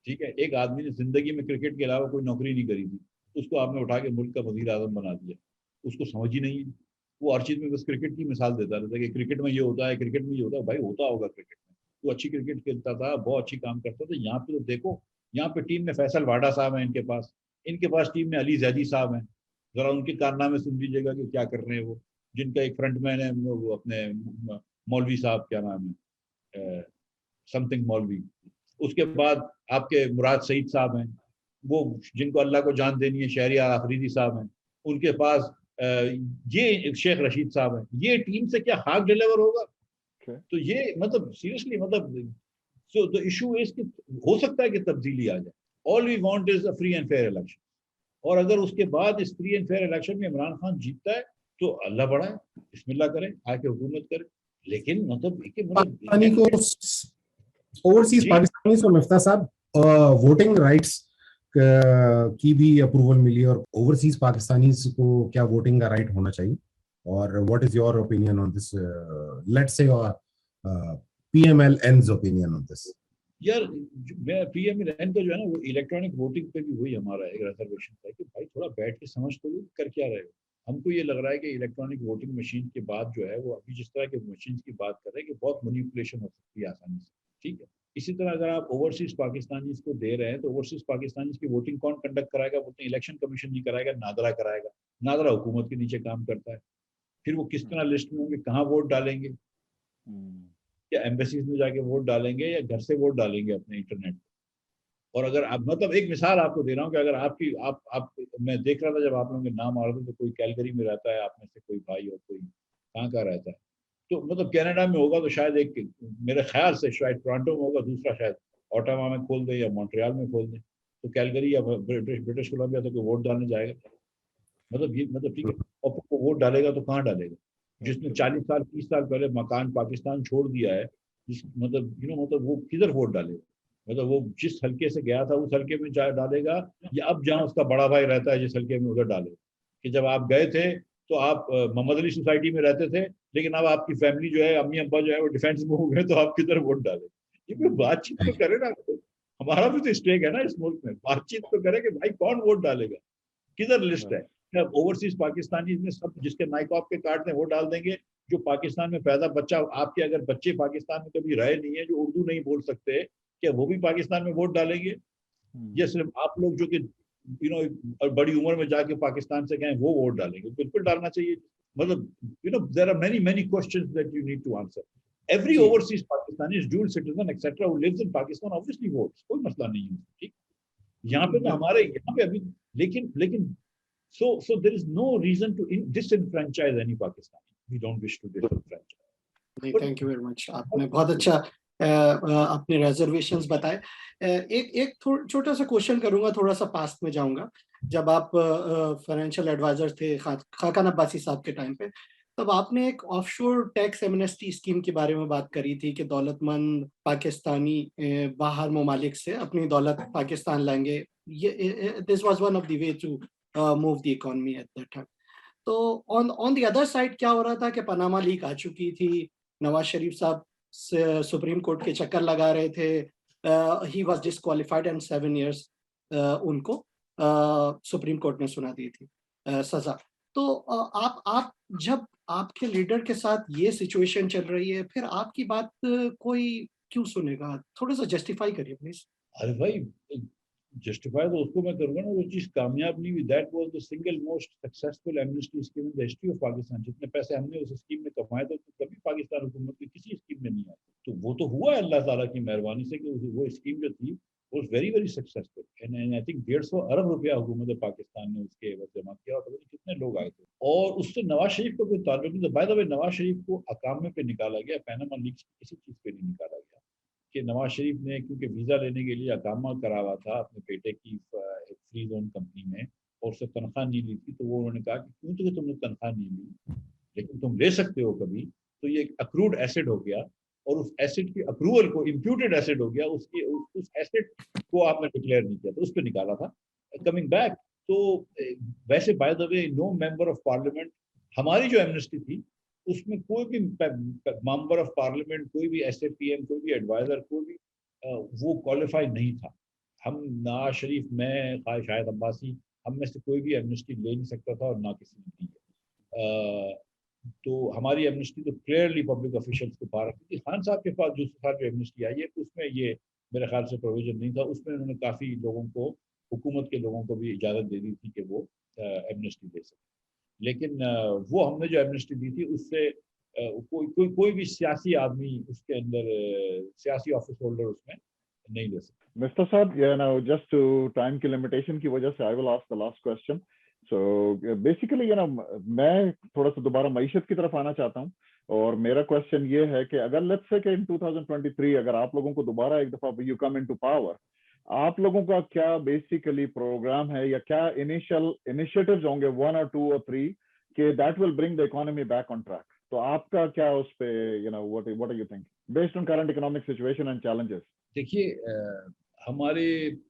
ठीक है, एक आदमी ने जिंदगी में क्रिकेट के अलावा कोई नौकरी नहीं करी थी, उसको आपने उठा के मुल्क का वजीर आजम बना दिया, उसको समझ ही नहीं है। वो हर चीज में बस क्रिकेट की मिसाल देता रहता है कि क्रिकेट में ये होता है, क्रिकेट में ये होता है। भाई होता होगा क्रिकेट में, वो अच्छी क्रिकेट खेलता था, बहुत अच्छी काम करता था। यहाँ पे तो देखो, यहाँ पे टीम में फैसल वाडा साहब है इनके पास टीम में अली जैदी साहब हैं। जरा उनके कारनामे सुन लीजिएगा कि क्या कर रहे हैं वो। जिनका एक फ्रंटमैन है वो अपने मौलवी साहब, क्या नाम है, समथिंग मौलवी। उसके बाद आपके मुराद सईद साहब हैं, वो जिनको अल्लाह को जान देनी है, शहरियार आफरीदी साहब हैं। उनके पास ये शेख रशीद साहब हैं। ये टीम से क्या हाक डिलीवर होगा? तो ये मतलब सीरियसली, मतलब सो द इशू इज कि हो सकता है कि तब्दीली आ जाए। All we want is a free and fair election, और अगर उसके बाद इस फ्री एंड फेयर इलेक्शन में इमरान खान जीतता है तो अल्लाह बड़ा है, बिस्मिल्लाह करें, आके हुकूमत करें। लेकिन पाकिस्तानी को, ओवरसीज जी पाकिस्तानी को मिफ्ता साहब वोटिंग राइट्स की भी अप्रूवल मिली, और ओवरसीज पाकिस्तानी को क्या वोटिंग का राइट होना चाहिए, और what is your opinion on this, let's say PMLN's opinion on this? यार, मैं PMLN का जो है ना, वो इलेक्ट्रॉनिक वोटिंग पे भी वही हमारा एक रिजर्वेशन था कि भाई थोड़ा बैठ के समझ तो लो कर क्या रहे हो। हमको ये लग रहा है कि इलेक्ट्रॉनिक वोटिंग मशीन के बाद जो है, वो अभी जिस तरह के मशीन की बात कर रहे हैं कि बहुत मैनिपुलेशन हो सकती है आसानी से। ठीक है, इसी तरह अगर आप ओवरसीज पाकिस्तानी को दे रहे हैं, तो ओवरसीज पाकिस्तानी की वोटिंग कौन कंडक्ट कराएगा? बोलते हैं इलेक्शन कमीशन नहीं कराएगा, नादरा कराएगा। नादरा हुकूमत के नीचे काम करता है। फिर वो किस तरह लिस्ट में होंगे, कहाँ वोट डालेंगे? या एम्बेसीज में जाके वोट डालेंगे या घर से वोट डालेंगे अपने इंटरनेट? और अगर आप, मतलब एक मिसाल आपको दे रहा हूँ कि अगर आपकी आप मैं देख रहा था जब आप लोगों के नाम आ रहे थे, तो कोई कैलगरी में रहता है आप में से कोई भाई, और कोई कहाँ का रहता है। तो मतलब कनाडा में होगा तो शायद एक, मेरे ख्याल से शायद टोरंटो में होगा, दूसरा शायद ओटावा में खोल दे या मॉन्ट्रियल में खोल दे। तो कैलगरी या ब्रिटिश कोलंबिया तो कोई वोट डालने जाएगा, मतलब ये, मतलब ठीक है। और वो वोट डालेगा तो कहाँ डालेगा? जिसने 40 साल 30 साल पहले मकान पाकिस्तान छोड़ दिया है, जिस मतलब मतलब वो किधर वोट डालेगा? मतलब वो जिस हल्के से गया था उस हल्के में जाए डालेगा, या अब जहाँ उसका बड़ा भाई रहता है जिस हल्के में, उधर डालेगा? कि जब आप गए थे तो आप मोहम्मद अली सोसाइटी में रहते थे, लेकिन अब आपकी फैमिली जो है, अम्मी अब्बा जो है, वो डिफेंस में हो गए, तो आप किधर वोट डाले? ये कोई बातचीत तो करे ना। हमारा भी तो स्टेक है ना इस मुल्क में, बातचीत तो करे कि भाई कौन वोट डालेगा, किधर लिस्ट है? ओवरसीज पाकिस्तानी में सब जिसके नाइकॉप के कार्ड थे वो डाल देंगे। जो पाकिस्तान में पैदा बच्चा, आपके अगर बच्चे पाकिस्तान में कभी रहे नहीं है, जो उर्दू नहीं बोल सकते, क्या वो भी पाकिस्तान में वोट डालेंगे? या सिर्फ आप लोग जो कि बड़ी उम्र में जाके पाकिस्तान से गए वो वोट डालेंगे? बिल्कुल डालना चाहिए। मतलब there are many many questions that you need to answer. Every जी overseas Pakistani is dual citizen etcetera who lives in Pakistan obviously votes, कोई मसला नहीं है। ठीक, यहाँ पे तो हमारे यहाँ पे अभी, लेकिन so there is no reason to disenfranchise any Pakistani. We don't wish to disenfranchise. नहीं, But thank you very much, आपने बहुत अच्छा अपने रिजर्वेशंस बताए। एक एक छोटा सा क्वेश्चन करूंगा, थोड़ा सा पास्ट में जाऊंगा। जब आप फाइनेंशियल एडवाइजर थे खाकान अब्बासी साहब के टाइम पे, तब आपने एक ऑफशोर टैक्स एमनेस्टी स्कीम के बारे में बात करी थी कि दौलतमंद पाकिस्तानी बाहर ममालिक से अपनी दौलत पाकिस्तान लाएंगे। ये this was one of the way to move the economy at that time. तो ऑन द अदर साइड क्या हो रहा था कि पनामा लीक आ चुकी थी, नवाज शरीफ साहब सुप्रीम कोर्ट के चक्कर लगा रहे थे, he was disqualified and 7 years उनको सुप्रीम कोर्ट ने सुना दी थी सजा। तो आप जब आपके लीडर के साथ ये सिचुएशन चल रही है, फिर आपकी बात कोई क्यों सुनेगा? थोड़ा सा जस्टिफाई करिए प्लीज। अरे भाई, जस्टिफाई तो उसको मैं करूंगा ना, वो चीज कामयाब नहीं हुई। That was the single most successful amnesty scheme in the history of Pakistan. जितने पैसे हमने उस स्कीम में कमाए थे, तो कभी पाकिस्तान हुकूमत की किसी स्कीम में नहीं आए। तो वो तो हुआ है अल्लाह ताला की मेहरबानी से कि वो स्कीम जो थी was very very successful, and I think 150 अरब रुपया हुकूमत पाकिस्तान ने उसके एवज जमा किया, और पता नहीं कितने लोग आए थे। और उससे नवाज शरीफ को कोई ताल्लुक नहीं था। बाय द वे, नवाज शरीफ को अकामे पे निकाला गया, पैनामा लीक्स किसी चीज़ पे नहीं निकाला गया। कि नवाज शरीफ ने क्योंकि वीज़ा लेने के लिए अकामा करा हुआ था अपने बेटे की एक फ्री जोन कंपनी में, और उससे तनख्वाह नहीं ली थी, तो वो उन्होंने कहा कि क्यों तो तुमने तनख्वाह नहीं ली, लेकिन तुम ले सकते हो कभी, तो ये एक अक्रूड एसेट हो गया, और उस एसेट की अप्रूवल को इम्प्यूटेड एसेट हो गया, उसकी उस एसेट को आपने डिक्लेयर नहीं किया, तो उस पर निकाला था। कमिंग बैक, तो वैसे by the way no member of parliament, हमारी जो एमनेस्टी थी उसमें कोई भी मेंबर ऑफ पार्लियामेंट, कोई भी एसएपीएम, कोई भी एडवाइजर, कोई भी वो क्वालिफाई नहीं था। हम, नवाज शरीफ, मैं, शायद अब्बासी, हम में से कोई भी एमनेस्टी ले नहीं सकता था, और ना किसी ने दी है। तो हमारी एमनेस्टी तो क्लियरली पब्लिक ऑफिशियल्स को बाहर रखती थी। खान साहब के पास दूसरे साल जो एमनेस्टी आई है उसमें ये मेरे ख्याल से प्रोविजन नहीं था। उसमें उन्होंने काफ़ी लोगों को, हुकूमत के लोगों को भी इजाज़त दे दी थी कि वो एमनेस्टी दे सकें। लेकिन वो हमने जो एमनेस्टी दी थी उससे कोई भी सियासी आदमी उसके अंदर, सियासी ऑफिस होल्डर उसमें नहीं ले सकते। मिस्टर साहब, just to time की limitation की वजह से I will ask the last question. So basically मैं थोड़ा सा दोबारा मईशत की तरफ आना चाहता हूँ, और मेरा क्वेश्चन ये है कि अगर लेट्स से कि इन 2023 अगर आप लोगों को दोबारा एक दफा यू कम इनटू पावर, आप लोगों का क्या बेसिकली प्रोग्राम है या क्या इनिशिएटिव्स होंगे, 1 or 2 or 3, कि that will bring the economy back on track? तो आपका क्या उस पे, what are you thinking based on current economic situation and challenges? देखिए, हमारे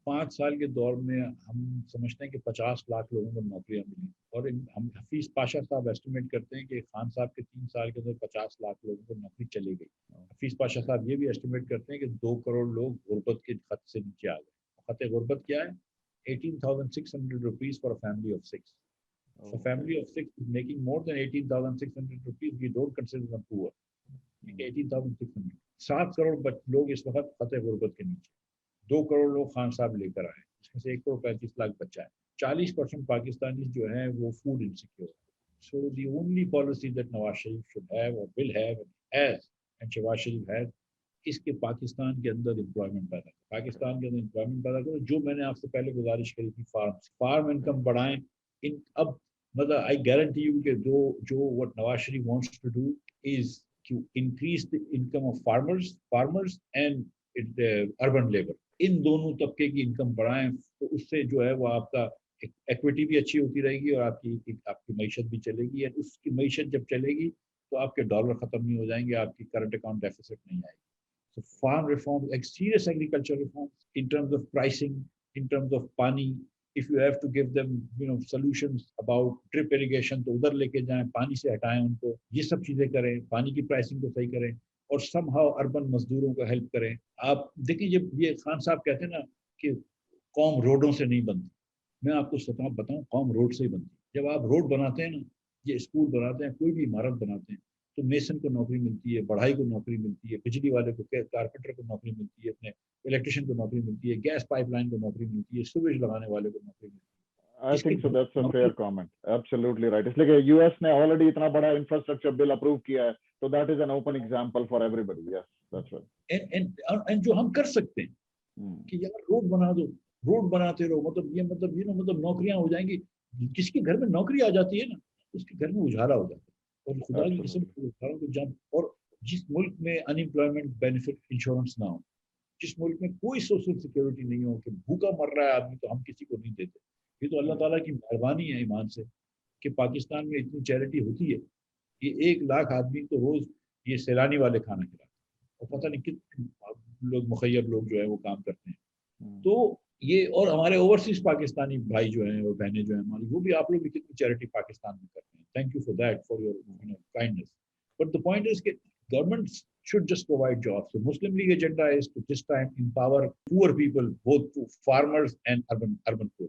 5 साल के दौर में हम समझते हैं कि 50 लाख लोगों को नौकरियां मिली, और हम हफीज पाशा साहब एस्टिमेट करते हैं कि खान साहब के 3 साल के अंदर 50 लाख लोगों को नौकरी चली गई। हफीज पाशा साहब ये भी एस्टिमेट करते हैं कि 2 करोड़ लोग गुर्बत के खत से नीचे आ गए। खत गुर्बत क्या है? 18,600 rupees for a family of 6। So family of 6 is making more than 18,600 rupees. We don't consider them poor. 18,600, 7 crore लोग इस वक्त खतरे गुर्बत के नीचे। 2 करोड़ लोग खान साहब लेकर आए, इसमें से 1 करोड़ 35 लाख बच्चा है। 40% पाकिस्तानी जो हैं वो food insecure. So the only policy that Nawaz Sharif should have or will have and Shehbaz Sharif has, इसके पाकिस्तान के अंदर एम्प्लॉयमेंट पैदा करो, पाकिस्तान के अंदर एम्प्लॉयमेंट पैदा करो। जो मैंने आपसे पहले गुजारिश करी थी, फार्म इनकम बढ़ाएं। अब मतलब आई गारंटी यू कि जो what Nawaz Sharif wants to do is to increase the income of farmers and urban labour. इन दोनों तबके की इनकम बढ़ाएं, तो उससे जो है वो आपका इक्विटी भी अच्छी होती रहेगी, और आपकी मईशत भी चलेगी। और उसकी मईशत जब चलेगी तो आपके डॉलर खत्म नहीं हो जाएंगे, आपकी करंट अकाउंट डेफिसिट नहीं आएगी। So farm reform, like serious agriculture reform, in terms of pricing, in terms of pani, if you have to give them, solutions about drip irrigation, तो उधर लेके जाएं, पानी से हटाएं उनको, ये सब चीजें करें, पानी की प्राइसिंग को सही करें, और somehow अर्बन मजदूरों को हेल्प करें। आप देखिए, जब ये खान साहब कहते हैं ना कि कौम रोडों से नहीं बनती, मैं आपको बताऊं कौम रोड से ही बनती। जब आप रोड बनाते हैं ना, ये स्कूल बनाते हैं, कोई भी इमारत बनाते हैं, तो मेसन को नौकरी मिलती है, बढ़ाई को नौकरी मिलती है, बिजली वाले को, कारपेंटर को नौकरी मिलती है, अपने इलेक्ट्रिशियन को नौकरी मिलती है, गैस पाइपलाइन को नौकरी मिलती है, सुवेज लगाने वाले को नौकरी मिलती है। I think so, that's a fair comment. Absolutely right. इसलिए कि यूएस ने ऑलरेडी इतना बड़ा इंफ्रास्ट्रक्चर बिल अप्रूव किया है, तो that is an open example for everybody. Yes, that's right. And जो हम कर सकते हैं कि यार रोड बना दो, रोड बनाते रहो, मतलब नौकरियां हो जाएंगी। किसके घर में नौकरी आ जाती है ना, उसके घर में उजाला हो जाता है। और खुदा की कसम को जब, और जिस मुल्क में अनएम्प्लॉयमेंट बेनिफिट इंश्योरेंस ना हो, जिस मुल्क में कोई सोशल सिक्योरिटी नहीं हो, कि भूखा मर रहा है आदमी तो हम किसी को नहीं देते। ये तो अल्लाह ताला की मेहरबानी है ईमान से कि पाकिस्तान में इतनी चैरिटी होती है कि 1 लाख आदमी तो रोज ये सैलानी वाले खाना खिलाते हैं, और पता नहीं कितने लोग, मुखय्यर लोग जो है वो काम करते हैं। तो ये, और हमारे ओवरसीज पाकिस्तानी भाई जो हैं और बहनें जो हैं हमारी, वो भी, आप लोग भी कितनी चैरिटी पाकिस्तान में करते हैं। Thank you for that, for your kindness. But the point is कि government should just provide jobs. So Muslim League agenda is to this time empower poor people, both farmers and urban poor.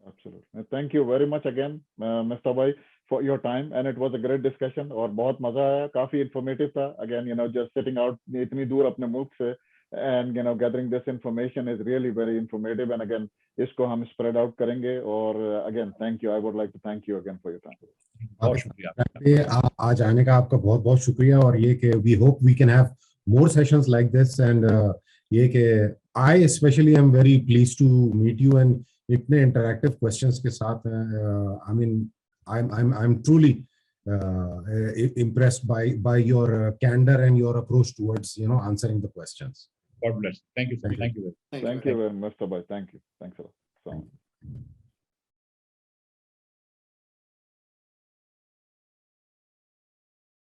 Absolutely. Thank you very much again, Mr. Bhai, for your time, and it was a great discussion. और बहुत मजा आया, काफी informative था। Again, just sitting out इतनी दूर अपने मुल्क से, and gathering this information is really very informative. And again, इसको हम spread out करेंगे। और again, thank you. I would like to thank you again for your time. बहुत शुक्रिया। आज आने का आपका बहुत बहुत शुक्रिया। और ये कि we hope we can have more sessions like this, and ये कि I specially am very pleased to meet you, and इतने इंटरैक्टिव क्वेश्चंस के साथ, I mean I'm truly impressed by your candor and your approach towards answering the questions. God bless. Thank you, sir. Thank you. Thank you very much. Thank you. Thank you very much, Mr. Bhai. Thank you. Thanks a lot. So.